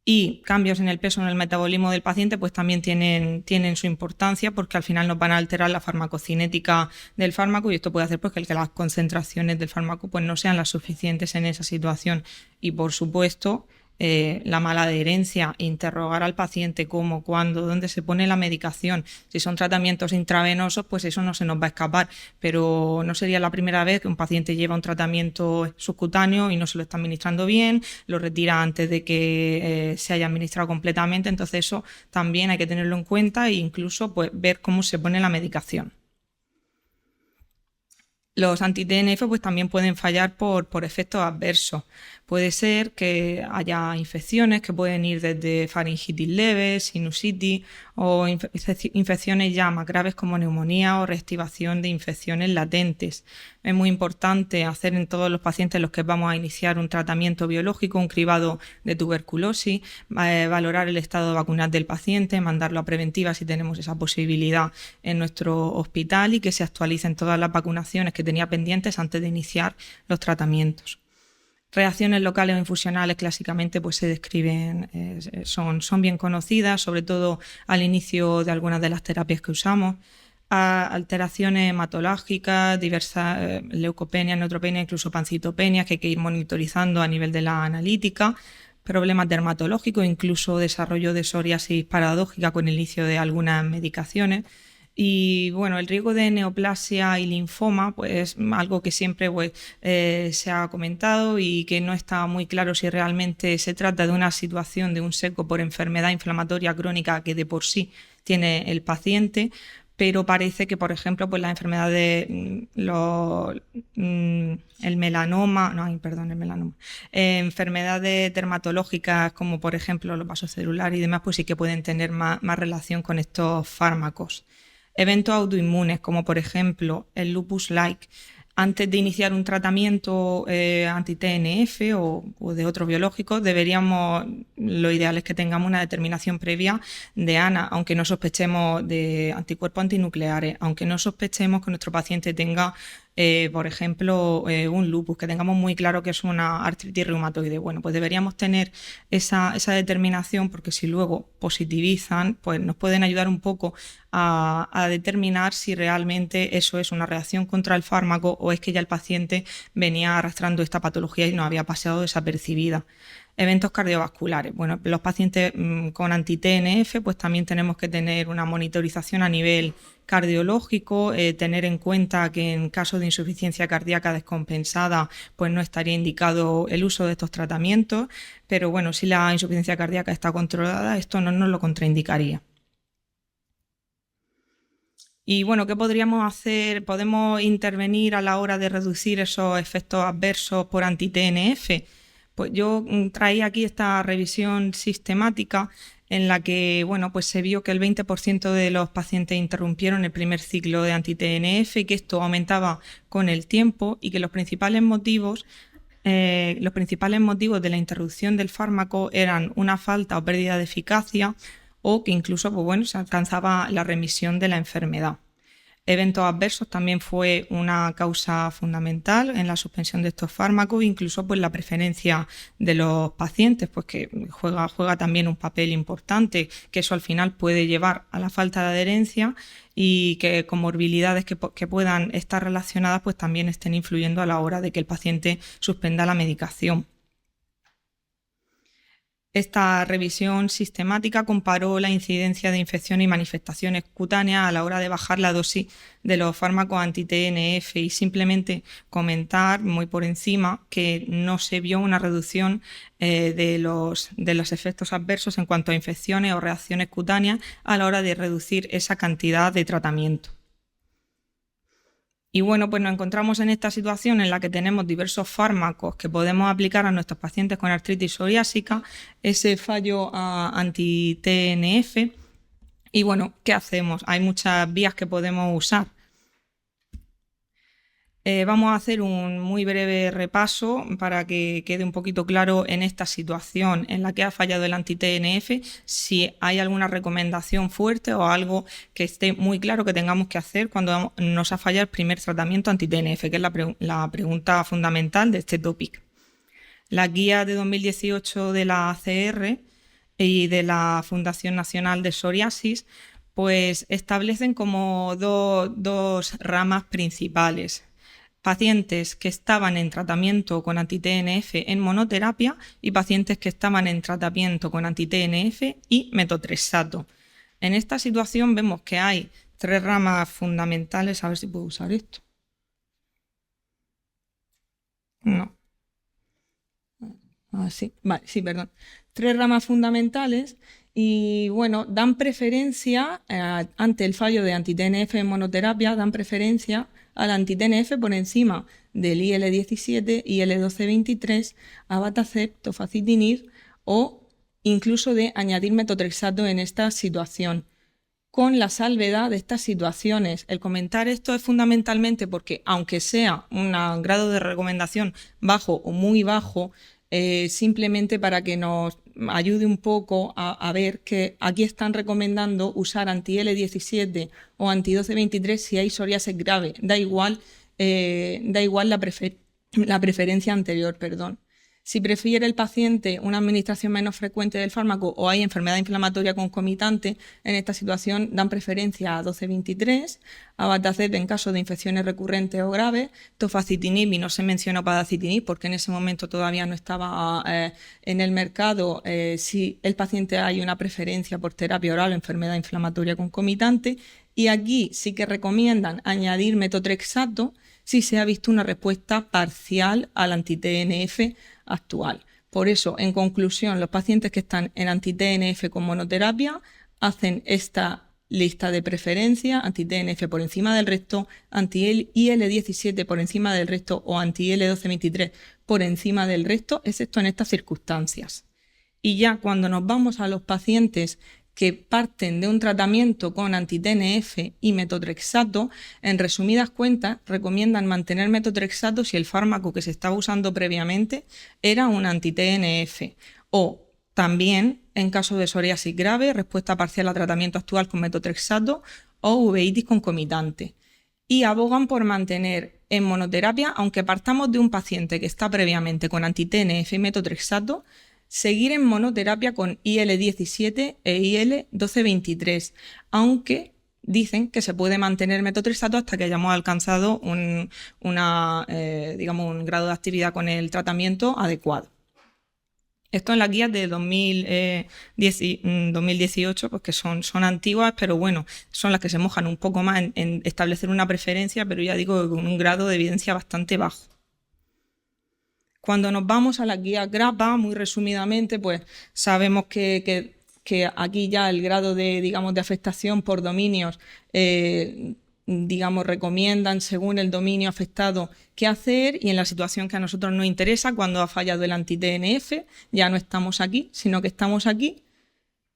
Y cambios en el peso, en el metabolismo del paciente, pues también tienen su importancia, porque al final nos van a alterar la farmacocinética del fármaco, y esto puede hacer pues que las concentraciones del fármaco pues no sean las suficientes en esa situación. Y por supuesto, la mala adherencia, interrogar al paciente cómo, cuándo, dónde se pone la medicación. Si son tratamientos intravenosos, pues eso no se nos va a escapar, pero no sería la primera vez que un paciente lleva un tratamiento subcutáneo y no se lo está administrando bien, lo retira antes de que se haya administrado completamente. Entonces eso también hay que tenerlo en cuenta e incluso pues ver cómo se pone la medicación. Los anti-TNF pues también pueden fallar por efectos adversos. Puede ser que haya infecciones que pueden ir desde faringitis leve, sinusitis o infecciones ya más graves como neumonía o reactivación de infecciones latentes. Es muy importante hacer en todos los pacientes en los que vamos a iniciar un tratamiento biológico, un cribado de tuberculosis, valorar el estado vacunal del paciente, mandarlo a preventiva si tenemos esa posibilidad en nuestro hospital, y que se actualicen todas las vacunaciones que tenía pendientes antes de iniciar los tratamientos. Reacciones locales o infusionales clásicamente pues se describen, son bien conocidas, sobre todo al inicio de algunas de las terapias que usamos. Alteraciones hematológicas, diversas leucopenia, neutropenia, incluso pancitopenia, que hay que ir monitorizando a nivel de la analítica. Problemas dermatológicos, incluso desarrollo de psoriasis paradójica con el inicio de algunas medicaciones. Y bueno, el riesgo de neoplasia y linfoma pues es algo que siempre pues, se ha comentado, y que no está muy claro si realmente se trata de una situación de un seco por enfermedad inflamatoria crónica que de por sí tiene el paciente, pero parece que, por ejemplo, pues las enfermedades, enfermedades dermatológicas como por ejemplo los vasos celulares y demás, pues sí que pueden tener más relación con estos fármacos. Eventos autoinmunes, como por ejemplo el lupus-like. Antes de iniciar un tratamiento anti-TNF o de otros biológicos, lo ideal es que tengamos una determinación previa de ANA, aunque no sospechemos de anticuerpos antinucleares, aunque no sospechemos que nuestro paciente tenga, por ejemplo, un lupus, que tengamos muy claro que es una artritis reumatoide. Bueno, pues deberíamos tener esa determinación, porque si luego positivizan, pues nos pueden ayudar un poco a determinar si realmente eso es una reacción contra el fármaco o es que ya el paciente venía arrastrando esta patología y no había pasado desapercibida. Eventos cardiovasculares. Bueno, los pacientes con anti-TNF pues también tenemos que tener una monitorización a nivel cardiológico, tener en cuenta que en caso de insuficiencia cardíaca descompensada pues no estaría indicado el uso de estos tratamientos, pero bueno, si la insuficiencia cardíaca está controlada, esto no nos lo contraindicaría. Y bueno, ¿qué podríamos hacer? ¿Podemos intervenir a la hora de reducir esos efectos adversos por anti-TNF? Pues yo traía aquí esta revisión sistemática en la que bueno, pues se vio que el 20% de los pacientes interrumpieron el primer ciclo de anti-TNF, y que esto aumentaba con el tiempo, y que los principales motivos de la interrupción del fármaco eran una falta o pérdida de eficacia, o que incluso pues bueno, se alcanzaba la remisión de la enfermedad. Eventos adversos también fue una causa fundamental en la suspensión de estos fármacos, incluso pues la preferencia de los pacientes, pues que juega también un papel importante, que eso al final puede llevar a la falta de adherencia, y que comorbilidades que puedan estar relacionadas pues también estén influyendo a la hora de que el paciente suspenda la medicación. Esta revisión sistemática comparó la incidencia de infecciones y manifestaciones cutáneas a la hora de bajar la dosis de los fármacos anti-TNF y simplemente comentar muy por encima que no se vio una reducción de los efectos adversos en cuanto a infecciones o reacciones cutáneas a la hora de reducir esa cantidad de tratamiento. Y bueno, pues nos encontramos en esta situación en la que tenemos diversos fármacos que podemos aplicar a nuestros pacientes con artritis psoriásica, ese fallo anti-TNF. Y bueno, ¿qué hacemos? Hay muchas vías que podemos usar. Vamos a hacer un muy breve repaso para que quede un poquito claro en esta situación en la que ha fallado el anti-TNF, si hay alguna recomendación fuerte o algo que esté muy claro que tengamos que hacer cuando nos ha fallado el primer tratamiento anti-TNF, que es la pregunta fundamental de este topic. La guía de 2018 de la ACR y de la Fundación Nacional de Psoriasis pues establecen como dos ramas principales. Pacientes que estaban en tratamiento con anti-TNF en monoterapia y pacientes que estaban en tratamiento con anti-TNF y metotrexato. En esta situación vemos que hay 3 ramas fundamentales. A ver si puedo usar esto. No. Sí, vale, sí, perdón. 3 ramas fundamentales y bueno, dan preferencia ante el fallo de anti-TNF en monoterapia, dan preferencia al anti-TNF por encima del IL-17, IL-1223, abatacept, tofacitinib o incluso de añadir metotrexato en esta situación. Con la salvedad de estas situaciones, el comentar esto es fundamentalmente porque aunque sea un grado de recomendación bajo o muy bajo, simplemente para que nos ayude un poco a ver que aquí están recomendando usar anti-L17 o anti-1223 si hay psoriasis grave. Da igual la preferencia anterior, perdón. Si prefiere el paciente una administración menos frecuente del fármaco o hay enfermedad inflamatoria concomitante, en esta situación dan preferencia a 1223, abatacept en caso de infecciones recurrentes o graves, tofacitinib, y no se mencionó padacitinib porque en ese momento todavía no estaba en el mercado. Si el paciente hay una preferencia por terapia oral o enfermedad inflamatoria concomitante, y aquí sí que recomiendan añadir metotrexato si se ha visto una respuesta parcial al anti-TNF actual. Por eso, en conclusión, los pacientes que están en anti-TNF con monoterapia hacen esta lista de preferencia: anti-TNF por encima del resto, anti-IL-17 por encima del resto o anti-IL-1223 por encima del resto, excepto en estas circunstancias. Y ya cuando nos vamos a los pacientes que parten de un tratamiento con anti-TNF y metotrexato, en resumidas cuentas, recomiendan mantener metotrexato si el fármaco que se estaba usando previamente era un anti-TNF. O también, en caso de psoriasis grave, respuesta parcial a tratamiento actual con metotrexato o uveitis concomitante. Y abogan por mantener en monoterapia, aunque partamos de un paciente que está previamente con anti-TNF y metotrexato, seguir en monoterapia con IL-17 e IL-1223, aunque dicen que se puede mantener metotrexato hasta que hayamos alcanzado un grado de actividad con el tratamiento adecuado. Esto en las guías de 2018, pues que son antiguas, pero bueno, son las que se mojan un poco más en establecer una preferencia, pero ya digo, con un grado de evidencia bastante bajo. Cuando nos vamos a las guías GRAPPA, muy resumidamente, pues sabemos que aquí ya el grado de afectación por dominios, recomiendan según el dominio afectado qué hacer, y en la situación que a nosotros nos interesa, cuando ha fallado el anti-TNF, ya no estamos aquí, sino que estamos aquí,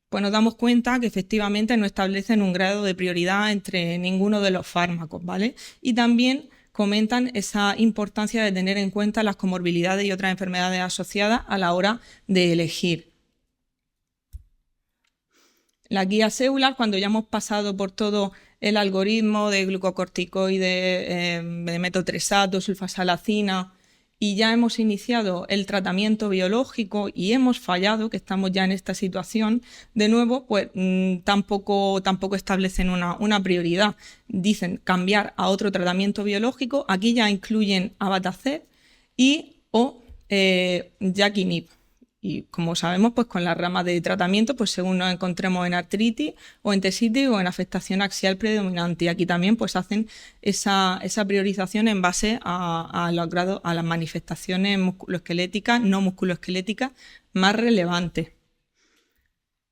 pues nos damos cuenta que efectivamente no establecen un grado de prioridad entre ninguno de los fármacos, ¿vale? Y también comentan esa importancia de tener en cuenta las comorbilidades y otras enfermedades asociadas a la hora de elegir. La guía Seular, cuando ya hemos pasado por todo el algoritmo de glucocorticoide, de metotrexato, sulfasalacina, y ya hemos iniciado el tratamiento biológico y hemos fallado, que estamos ya en esta situación, de nuevo, pues tampoco establecen una prioridad. Dicen cambiar a otro tratamiento biológico. Aquí ya incluyen abatacept y o Jakafinib. Y como sabemos, pues con las ramas de tratamiento, pues según nos encontremos en artritis o en tesitis o en afectación axial predominante. Y aquí también pues hacen esa priorización en base a los grados, a las manifestaciones musculoesqueléticas, no musculoesqueléticas más relevantes.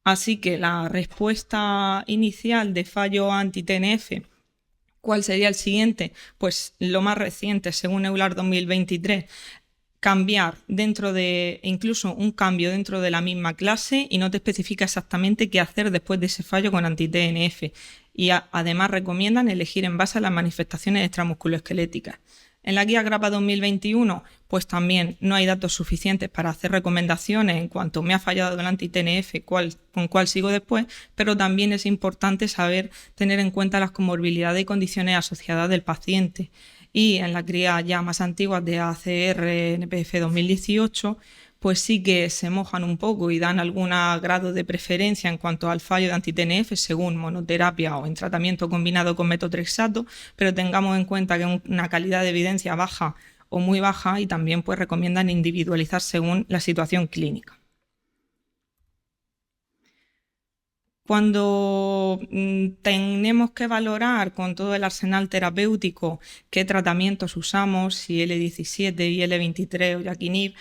Así que la respuesta inicial de fallo anti-TNF, ¿cuál sería el siguiente? Pues lo más reciente, según EULAR 2023, cambiar incluso un cambio dentro de la misma clase y no te especifica exactamente qué hacer después de ese fallo con anti-TNF. Y además recomiendan elegir en base a las manifestaciones extramusculoesqueléticas. En la guía GRAPPA 2021, pues también no hay datos suficientes para hacer recomendaciones en cuanto me ha fallado el anti-TNF, con cuál sigo después, pero también es importante tener en cuenta las comorbilidades y condiciones asociadas del paciente. Y en las guías ya más antiguas de ACR NPF 2018, pues sí que se mojan un poco y dan algún grado de preferencia en cuanto al fallo de anti-TNF según monoterapia o en tratamiento combinado con metotrexato, pero tengamos en cuenta que una calidad de evidencia baja o muy baja y también pues recomiendan individualizar según la situación clínica. Cuando tenemos que valorar con todo el arsenal terapéutico qué tratamientos usamos, si L17, IL-23 o Yakinib,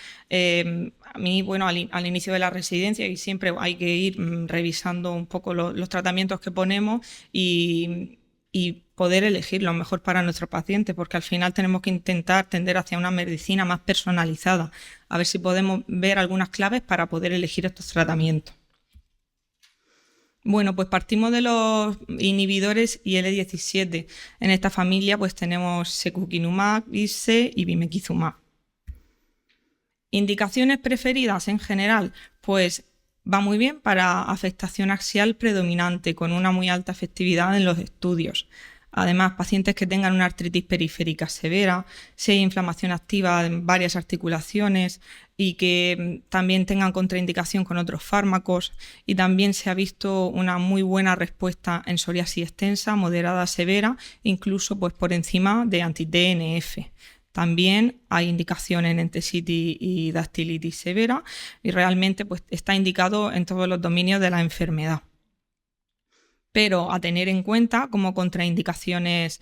a mí, bueno, al inicio de la residencia y siempre hay que ir revisando un poco los tratamientos que ponemos y poder elegir lo mejor para nuestro paciente, porque al final tenemos que intentar tender hacia una medicina más personalizada, a ver si podemos ver algunas claves para poder elegir estos tratamientos. Bueno, pues partimos de los inhibidores IL-17. En esta familia pues tenemos secukinumab, ISE y bimekizumab. Indicaciones preferidas en general, pues va muy bien para afectación axial predominante con una muy alta efectividad en los estudios. Además, pacientes que tengan una artritis periférica severa, si hay inflamación activa en varias articulaciones y que también tengan contraindicación con otros fármacos, y también se ha visto una muy buena respuesta en psoriasis extensa, moderada, severa, incluso pues, por encima de anti-TNF. También hay indicación en entesitis y dactilitis severa y realmente pues, está indicado en todos los dominios de la enfermedad. Pero a tener en cuenta como contraindicaciones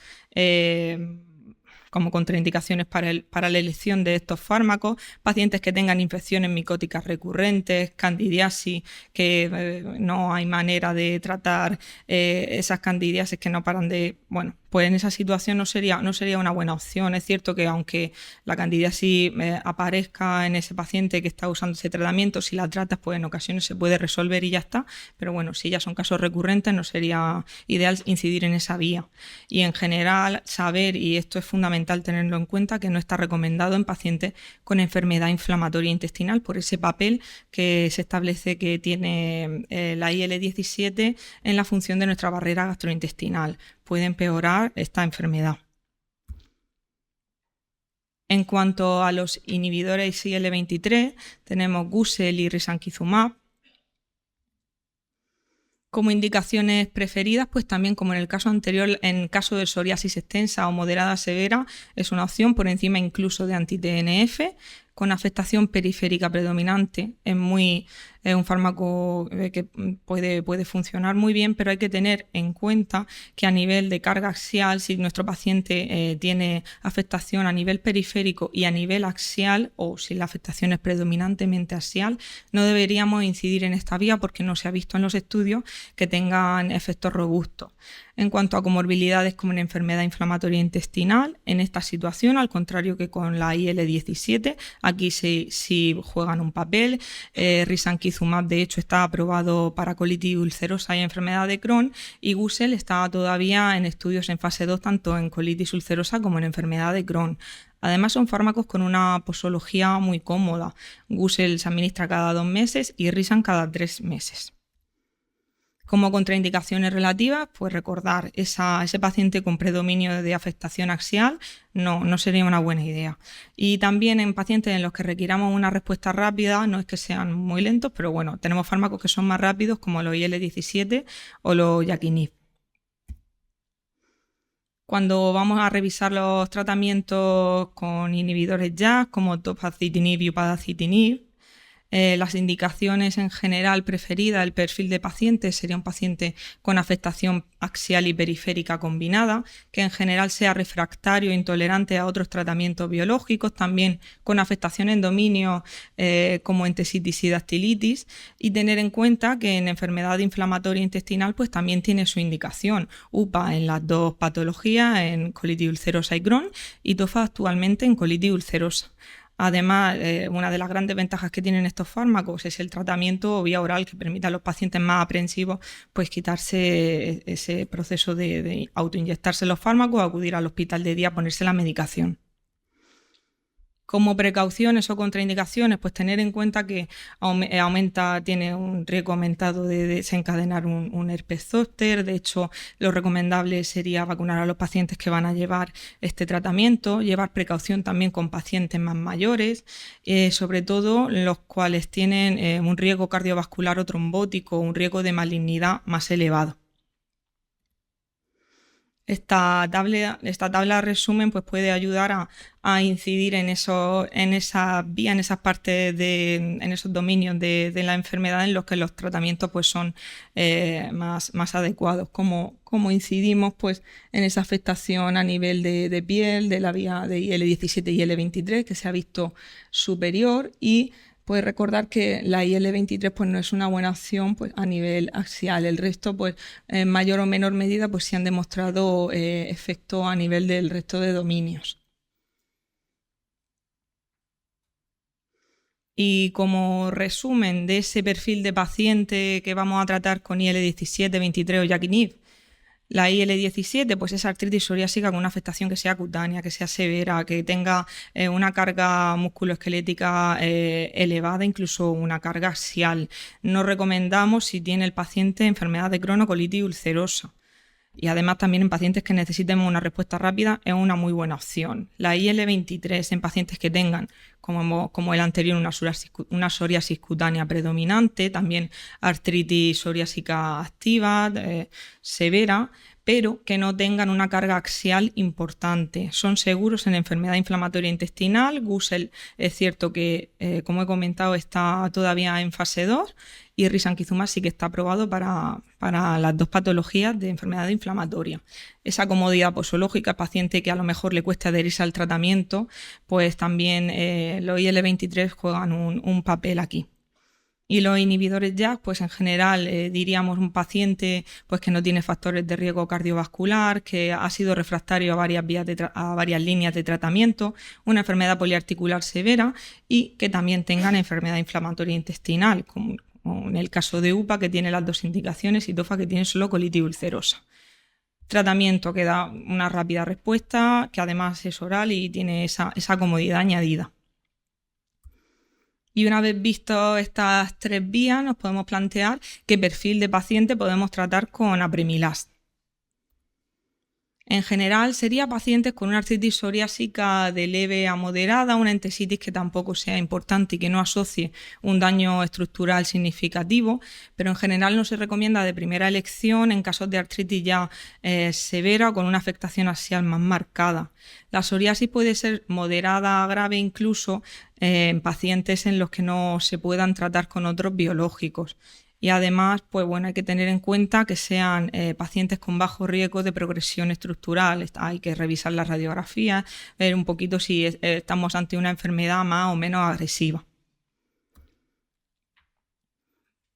para la elección de estos fármacos, pacientes que tengan infecciones micóticas recurrentes, candidiasis, que no hay manera de tratar esas candidiasis que no paran de... Bueno, pues en esa situación no sería una buena opción. Es cierto que aunque la candidiasis aparezca en ese paciente que está usando ese tratamiento, si la tratas, pues en ocasiones se puede resolver y ya está. Pero bueno, si ya son casos recurrentes, no sería ideal incidir en esa vía. Y en general, saber, y esto es fundamental tenerlo en cuenta, que no está recomendado en pacientes con enfermedad inflamatoria intestinal por ese papel que se establece que tiene la IL-17 en la función de nuestra barrera gastrointestinal. Puede empeorar esta enfermedad. En cuanto a los inhibidores IL-23, tenemos Gusel y risankizumab. Como indicaciones preferidas, pues también como en el caso anterior, en caso de psoriasis extensa o moderada severa, es una opción por encima incluso de anti-TNF. Con afectación periférica predominante es un fármaco que puede funcionar muy bien, pero hay que tener en cuenta que a nivel de carga axial, si nuestro paciente tiene afectación a nivel periférico y a nivel axial, o si la afectación es predominantemente axial, no deberíamos incidir en esta vía porque no se ha visto en los estudios que tengan efectos robustos. En cuanto a comorbilidades como en enfermedad inflamatoria intestinal, en esta situación, al contrario que con la IL-17, aquí sí juegan un papel. Risankizumab, de hecho, está aprobado para colitis ulcerosa y enfermedad de Crohn, y Gusel está todavía en estudios en fase 2, tanto en colitis ulcerosa como en enfermedad de Crohn. Además, son fármacos con una posología muy cómoda. Gusel se administra cada 2 meses y Risan cada 3 meses. Como contraindicaciones relativas, pues recordar ese paciente con predominio de afectación axial no sería una buena idea. Y también en pacientes en los que requiramos una respuesta rápida, no es que sean muy lentos, pero bueno, tenemos fármacos que son más rápidos como los IL-17 o los Yakinib. Cuando vamos a revisar los tratamientos con inhibidores JAK como tofacitinib y upadacitinib, Las indicaciones en general preferidas, el perfil de paciente sería un paciente con afectación axial y periférica combinada, que en general sea refractario e intolerante a otros tratamientos biológicos, también con afectación en dominios como entesitis y dactilitis, y tener en cuenta que en enfermedad inflamatoria intestinal pues también tiene su indicación, UPA en las dos patologías, en colitis ulcerosa y Crohn, y TOFA actualmente en colitis ulcerosa. Además, una de las grandes ventajas que tienen estos fármacos es el tratamiento vía oral, que permite a los pacientes más aprensivos pues quitarse ese proceso de autoinyectarse los fármacos, acudir al hospital de día a ponerse la medicación. Como precauciones o contraindicaciones, pues tener en cuenta que tiene un riesgo aumentado de desencadenar un herpes zóster. De hecho, lo recomendable sería vacunar a los pacientes que van a llevar este tratamiento, llevar precaución también con pacientes más mayores, sobre todo los cuales tienen un riesgo cardiovascular o trombótico, un riesgo de malignidad más elevado. Esta tabla resumen pues puede ayudar a incidir en esas vías, en esas partes, en esos dominios de la enfermedad en los que los tratamientos pues son más adecuados. Cómo incidimos pues en esa afectación a nivel de piel, de la vía de IL-17 y IL-23, que se ha visto superior, y pues recordar que la IL-23 pues no es una buena opción pues a nivel axial. El resto pues en mayor o menor medida pues sí han demostrado efecto a nivel del resto de dominios. Y como resumen de ese perfil de paciente que vamos a tratar con IL-17, 23 o JAK-INHIB, la IL-17 pues es artritis psoriásica con una afectación que sea cutánea, que sea severa, que tenga una carga musculoesquelética elevada, incluso una carga axial. No recomendamos si tiene el paciente enfermedad de Crohn o colitis ulcerosa. Y además también en pacientes que necesitemos una respuesta rápida es una muy buena opción. La IL-23 en pacientes que tengan, como el anterior, una psoriasis cutánea predominante, también artritis psoriásica activa, severa, pero que no tengan una carga axial importante. Son seguros en enfermedad inflamatoria intestinal. Gusel es cierto que, como he comentado, está todavía en fase 2, y risankizumab sí que está aprobado para las dos patologías de enfermedad inflamatoria. Esa comodidad posológica, paciente que a lo mejor le cuesta adherirse al tratamiento, pues también los IL-23 juegan un papel aquí. Y los inhibidores JAK, pues en general diríamos un paciente pues que no tiene factores de riesgo cardiovascular, que ha sido refractario a varias líneas de tratamiento, una enfermedad poliarticular severa y que también tengan enfermedad inflamatoria intestinal, como en el caso de UPA, que tiene las dos indicaciones, y TOFA, que tiene solo colitis ulcerosa. Tratamiento que da una rápida respuesta, que además es oral y tiene esa comodidad añadida. Y una vez visto estas tres vías, nos podemos plantear qué perfil de paciente podemos tratar con apremilast. En general sería pacientes con una artritis psoriásica de leve a moderada, una entesitis que tampoco sea importante y que no asocie un daño estructural significativo, pero en general no se recomienda de primera elección en casos de artritis ya severa o con una afectación axial más marcada. La psoriasis puede ser moderada a grave incluso en pacientes en los que no se puedan tratar con otros biológicos. Y además, pues bueno, hay que tener en cuenta que sean pacientes con bajo riesgo de progresión estructural. Hay que revisar la radiografía, ver un poquito si estamos ante una enfermedad más o menos agresiva.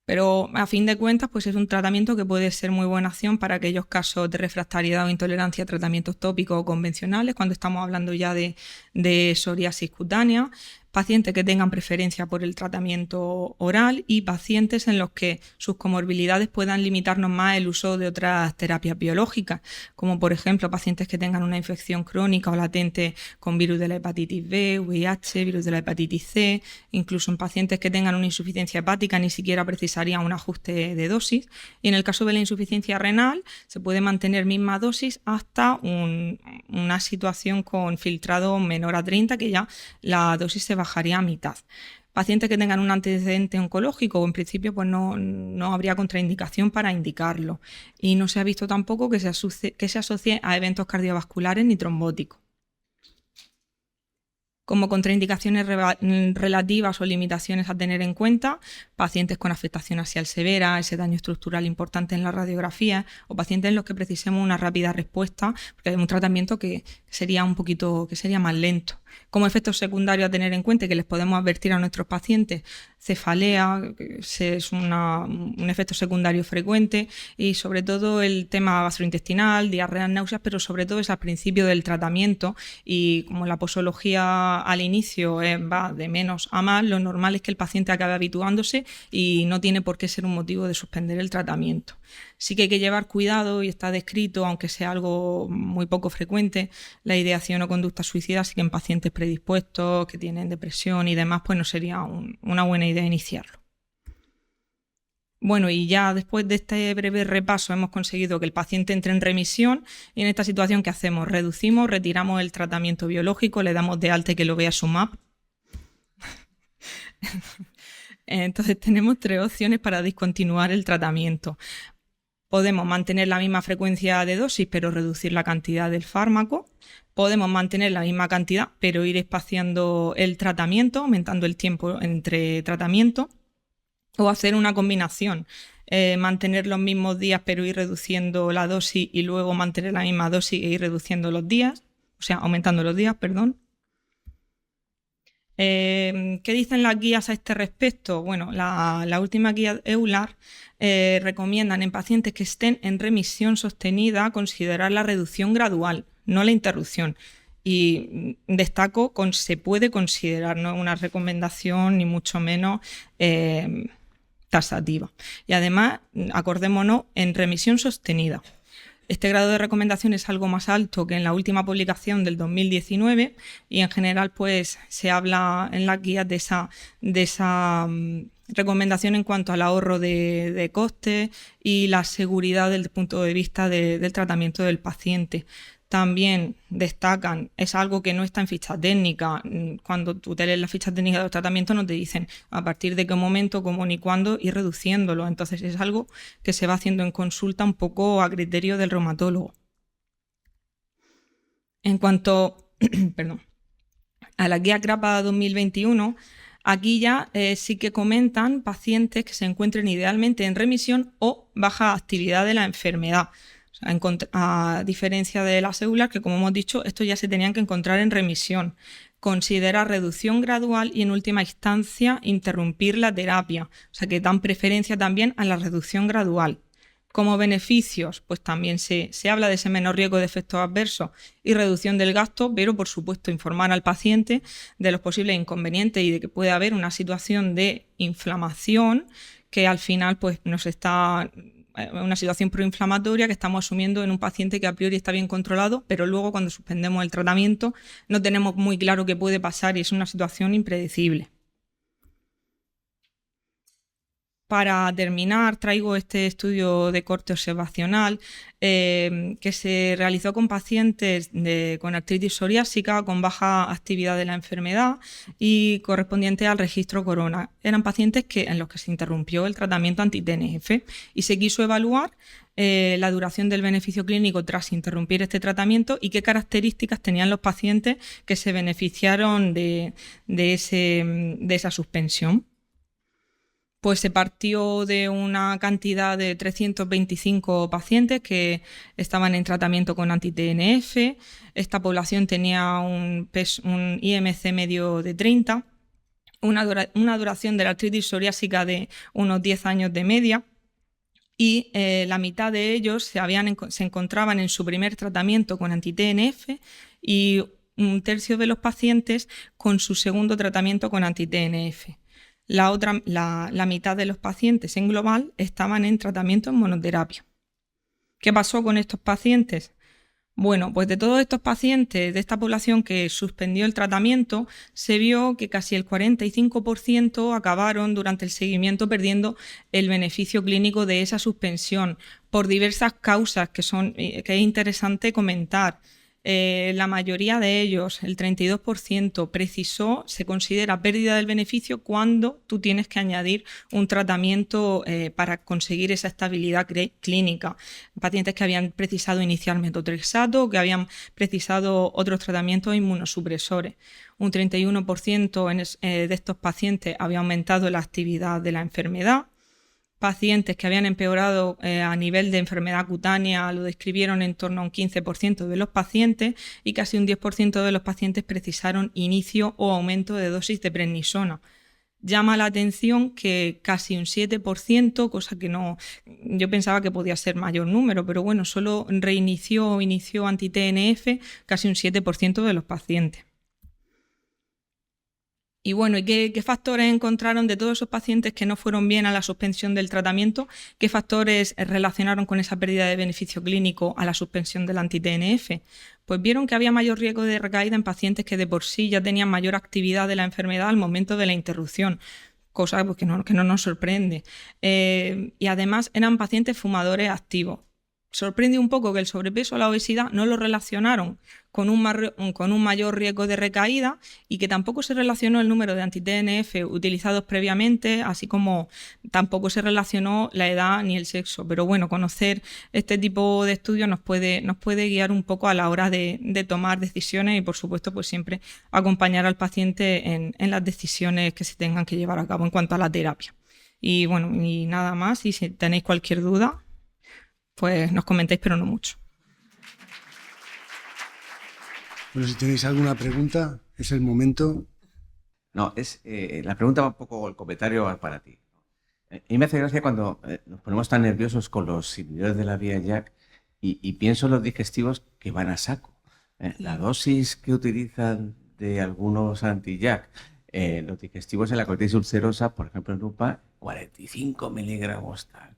Pero a fin de cuentas, pues es un tratamiento que puede ser muy buena opción para aquellos casos de refractariedad o intolerancia a tratamientos tópicos o convencionales, cuando estamos hablando ya de psoriasis cutánea, pacientes que tengan preferencia por el tratamiento oral y pacientes en los que sus comorbilidades puedan limitarnos más el uso de otras terapias biológicas, como por ejemplo pacientes que tengan una infección crónica o latente con virus de la hepatitis B, VIH, virus de la hepatitis C, incluso en pacientes que tengan una insuficiencia hepática ni siquiera precisaría un ajuste de dosis, y en el caso de la insuficiencia renal se puede mantener misma dosis hasta una situación con filtrado menor a 30, que ya la dosis se bajaría a mitad. Pacientes que tengan un antecedente oncológico, en principio pues no habría contraindicación para indicarlo, y no se ha visto tampoco que se asocie a eventos cardiovasculares ni trombóticos. Como contraindicaciones relativas o limitaciones a tener en cuenta, pacientes con afectación axial severa, ese daño estructural importante en la radiografía, o pacientes en los que precisemos una rápida respuesta, porque hay un tratamiento que sería más lento. Como efectos secundarios a tener en cuenta y que les podemos advertir a nuestros pacientes, cefalea, que es un efecto secundario frecuente, y sobre todo el tema gastrointestinal, diarreas, náuseas, pero sobre todo es al principio del tratamiento, y como la posología al inicio va de menos a más, lo normal es que el paciente acabe habituándose y no tiene por qué ser un motivo de suspender el tratamiento. Sí que hay que llevar cuidado, y está descrito, aunque sea algo muy poco frecuente, la ideación o conducta suicida, así que en pacientes predispuestos, que tienen depresión y demás, pues no sería una buena idea iniciarlo. Bueno, y ya después de este breve repaso hemos conseguido que el paciente entre en remisión, y en esta situación, ¿qué hacemos? Reducimos, retiramos el tratamiento biológico, le damos de alta y que lo vea SUMAP. Entonces tenemos 3 opciones para discontinuar el tratamiento. Podemos mantener la misma frecuencia de dosis pero reducir la cantidad del fármaco. Podemos mantener la misma cantidad pero ir espaciando el tratamiento, aumentando el tiempo entre tratamientos. O hacer una combinación, mantener los mismos días pero ir reduciendo la dosis, y luego mantener la misma dosis e ir reduciendo los días, o sea, aumentando los días, perdón. ¿Qué dicen las guías a este respecto? Bueno, la última guía EULAR recomiendan en pacientes que estén en remisión sostenida considerar la reducción gradual, no la interrupción. Y destaco, se puede considerar, no es una recomendación ni mucho menos taxativa. Y además, acordémonos, en remisión sostenida. Este grado de recomendación es algo más alto que en la última publicación del 2019, y en general pues se habla en las guías de esa recomendación en cuanto al ahorro de costes y la seguridad desde el punto de vista del tratamiento del paciente. También destacan, es algo que no está en ficha técnica. Cuando tú te lees la ficha técnica de los tratamientos no te dicen a partir de qué momento, cómo ni cuándo ir reduciéndolo. Entonces es algo que se va haciendo en consulta un poco a criterio del reumatólogo. En cuanto a la guía CRAPA 2021, aquí ya sí que comentan pacientes que se encuentren idealmente en remisión o baja actividad de la enfermedad. A diferencia de las EULAR, que como hemos dicho, estos ya se tenían que encontrar en remisión. Considera reducción gradual y en última instancia interrumpir la terapia. O sea que dan preferencia también a la reducción gradual. Como beneficios, pues también se habla de ese menor riesgo de efectos adversos y reducción del gasto, pero por supuesto informar al paciente de los posibles inconvenientes y de que puede haber una situación de inflamación que al final pues una situación proinflamatoria que estamos asumiendo en un paciente que a priori está bien controlado, pero luego cuando suspendemos el tratamiento no tenemos muy claro qué puede pasar y es una situación impredecible. Para terminar, traigo este estudio de corte observacional que se realizó con pacientes con artritis psoriásica con baja actividad de la enfermedad y correspondiente al registro corona. Eran pacientes en los que se interrumpió el tratamiento anti-TNF y se quiso evaluar la duración del beneficio clínico tras interrumpir este tratamiento y qué características tenían los pacientes que se beneficiaron de esa suspensión. Pues se partió de una cantidad de 325 pacientes que estaban en tratamiento con anti-TNF. Esta población tenía un IMC medio de 30, una duración de la artritis psoriásica de unos 10 años de media, y la mitad de ellos se encontraban en su primer tratamiento con anti-TNF y un tercio de los pacientes con su segundo tratamiento con anti-TNF. La mitad de los pacientes en global estaban en tratamiento en monoterapia. ¿Qué pasó con estos pacientes? Bueno, pues de todos estos pacientes de esta población que suspendió el tratamiento, se vio que casi el 45% acabaron durante el seguimiento perdiendo el beneficio clínico de esa suspensión por diversas causas que es interesante comentar. La mayoría de ellos, el 32%, se considera pérdida del beneficio cuando tú tienes que añadir un tratamiento para conseguir esa estabilidad clínica. Pacientes que habían precisado iniciar metotrexato o que habían precisado otros tratamientos inmunosupresores. Un 31% de estos pacientes había aumentado la actividad de la enfermedad. Pacientes que habían empeorado a nivel de enfermedad cutánea lo describieron en torno a un 15% de los pacientes y casi un 10% de los pacientes precisaron inicio o aumento de dosis de prednisona. Llama la atención que casi un 7%, cosa que no, yo pensaba que podía ser mayor número, pero bueno, solo reinició o inició anti-TNF casi un 7% de los pacientes. Y bueno, ¿y qué factores encontraron de todos esos pacientes que no fueron bien a la suspensión del tratamiento? ¿Qué factores relacionaron con esa pérdida de beneficio clínico a la suspensión del anti-TNF? Pues vieron que había mayor riesgo de recaída en pacientes que de por sí ya tenían mayor actividad de la enfermedad al momento de la interrupción, cosa pues, que no nos sorprende. Y además eran pacientes fumadores activos. Sorprende un poco que el sobrepeso o la obesidad no lo relacionaron con un mayor riesgo de recaída y que tampoco se relacionó el número de anti-TNF utilizados previamente, así como tampoco se relacionó la edad ni el sexo. Pero bueno, conocer este tipo de estudios nos puede guiar un poco a la hora de tomar decisiones y, por supuesto, pues siempre acompañar al paciente en las decisiones que se tengan que llevar a cabo en cuanto a la terapia. Y bueno, y nada más, y si tenéis cualquier duda, pues nos comentáis, pero no mucho. Bueno, si tenéis alguna pregunta, es el momento. No, la pregunta va un poco, el comentario va para ti. A mí me hace gracia cuando nos ponemos tan nerviosos con los inhibidores de la vía JAK y pienso en los digestivos que van a saco. La dosis que utilizan de algunos anti-JAK, los digestivos en la colitis ulcerosa, por ejemplo en UPA, 45 miligramos tal.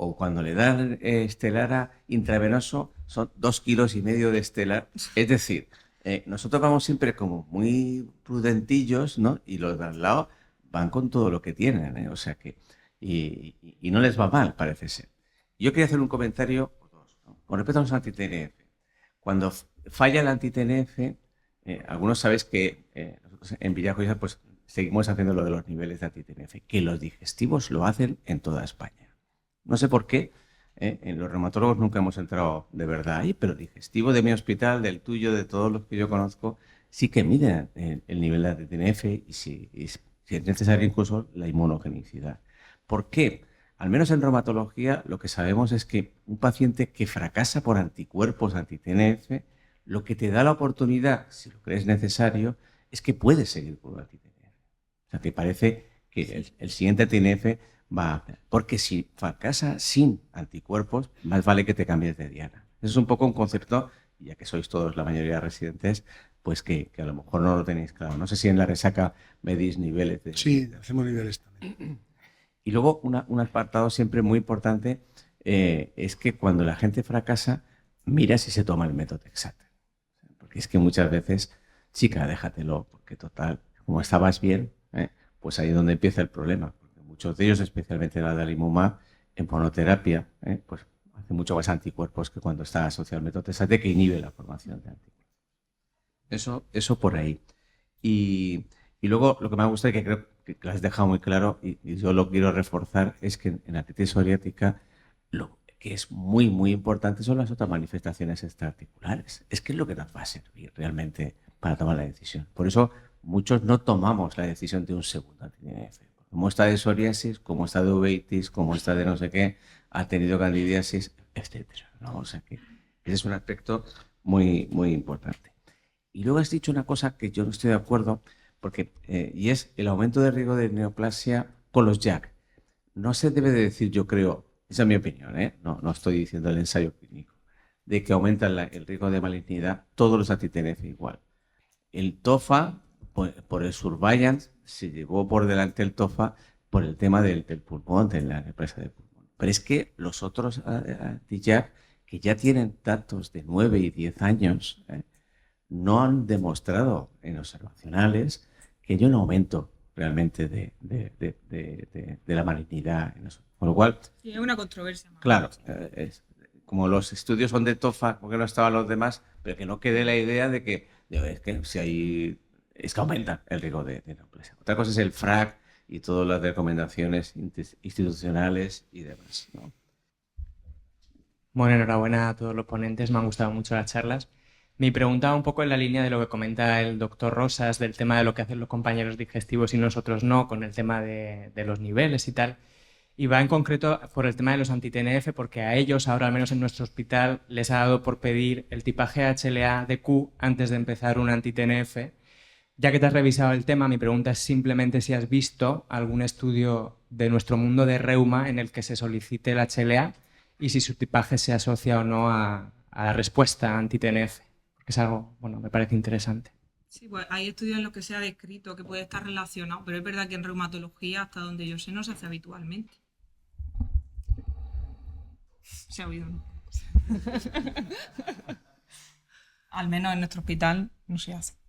O cuando le dan Stelara intravenoso, son 2,5 kilos de Estelar. Es decir, nosotros vamos siempre como muy prudentillos, ¿no? Y los de al lado van con todo lo que tienen, ¿eh? O sea que... Y no les va mal, parece ser. Yo quería hacer un comentario, ¿no? Con respecto a los anti-TNF. Cuando falla el anti-TNF, algunos sabéis que nosotros en Villajoyosa pues seguimos haciendo lo de los niveles de anti-TNF, que los digestivos lo hacen en toda España. No sé por qué, en los reumatólogos nunca hemos entrado de verdad ahí, pero el digestivo de mi hospital, del tuyo, de todos los que yo conozco, sí que miden el nivel de anti-TNF y si es necesario incluso la inmunogenicidad. ¿Por qué? Al menos en reumatología lo que sabemos es que un paciente que fracasa por anticuerpos anti-TNF, lo que te da la oportunidad, si lo crees necesario, es que puedes seguir con el anti-TNF. O sea, que parece que el siguiente TNF va a hacer. Porque si fracasa sin anticuerpos, más vale que te cambies de diana. Eso es un poco un concepto, ya que sois todos la mayoría de residentes, pues que a lo mejor no lo tenéis claro. No sé si en la resaca medís niveles de... Sí, hacemos niveles también. Y luego un apartado siempre muy importante es que cuando la gente fracasa, mira si se toma el metotrexato. Porque es que muchas veces, chica, déjatelo, porque total, como estabas bien, pues ahí es donde empieza el problema. Muchos de ellos, especialmente la adalimumab, en monoterapia, pues hace mucho más anticuerpos que cuando está asociado al metotrexato, que inhibe la formación de anticuerpos. Eso por ahí. Y luego lo que me gusta y que creo que lo has dejado muy claro, y yo lo quiero reforzar, es que en la artritis psoriática lo que es muy, muy importante son las otras manifestaciones extraarticulares. Es que es lo que nos va a servir realmente para tomar la decisión. Por eso muchos no tomamos la decisión de un segundo anti-TNF. Como está de psoriasis, como está de uveitis, como está de no sé qué, ha tenido candidiasis, etcétera, ¿no? O sea que ese es un aspecto muy, muy importante. Y luego has dicho una cosa que yo no estoy de acuerdo, porque, y es el aumento de riesgo de neoplasia con los JAK. No se debe de decir, yo creo, esa es mi opinión, no estoy diciendo el ensayo clínico, de que aumenta el riesgo de malignidad todos los anti-TNF igual. El TOFA, por el Surveillance, se llevó por delante el TOFA por el tema del pulmón, de la neoplasia del pulmón. Pero es que los otros anti-JAK, que ya tienen datos de 9 y 10 años, no han demostrado en observacionales que haya un aumento realmente de la malignidad. Con lo cual... Sí, es una controversia. Claro, como los estudios son de TOFA, porque no estaban los demás, pero que no quede la idea de que, es que si hay, es que aumenta el riesgo de neoplasia. Otra cosa es el FRAC y todas las recomendaciones institucionales y demás, ¿no? Bueno, enhorabuena a todos los ponentes, me han gustado mucho las charlas. Mi pregunta va un poco en la línea de lo que comenta el doctor Rosas, del tema de lo que hacen los compañeros digestivos y nosotros no, con el tema de los niveles y tal. Y va en concreto por el tema de los anti-TNF, porque a ellos, ahora al menos en nuestro hospital, les ha dado por pedir el tipaje HLA de Q antes de empezar un anti-TNF. Ya que te has revisado el tema, mi pregunta es simplemente si has visto algún estudio de nuestro mundo de reuma en el que se solicite el HLA y si su tipaje se asocia o no a la respuesta anti-TNF, porque es algo, bueno, me parece interesante. Sí, pues hay estudios en los que se ha descrito que puede estar relacionado, pero es verdad que en reumatología, hasta donde yo sé, no se hace habitualmente. Se ha oído, ¿no? Al menos en nuestro hospital no se hace.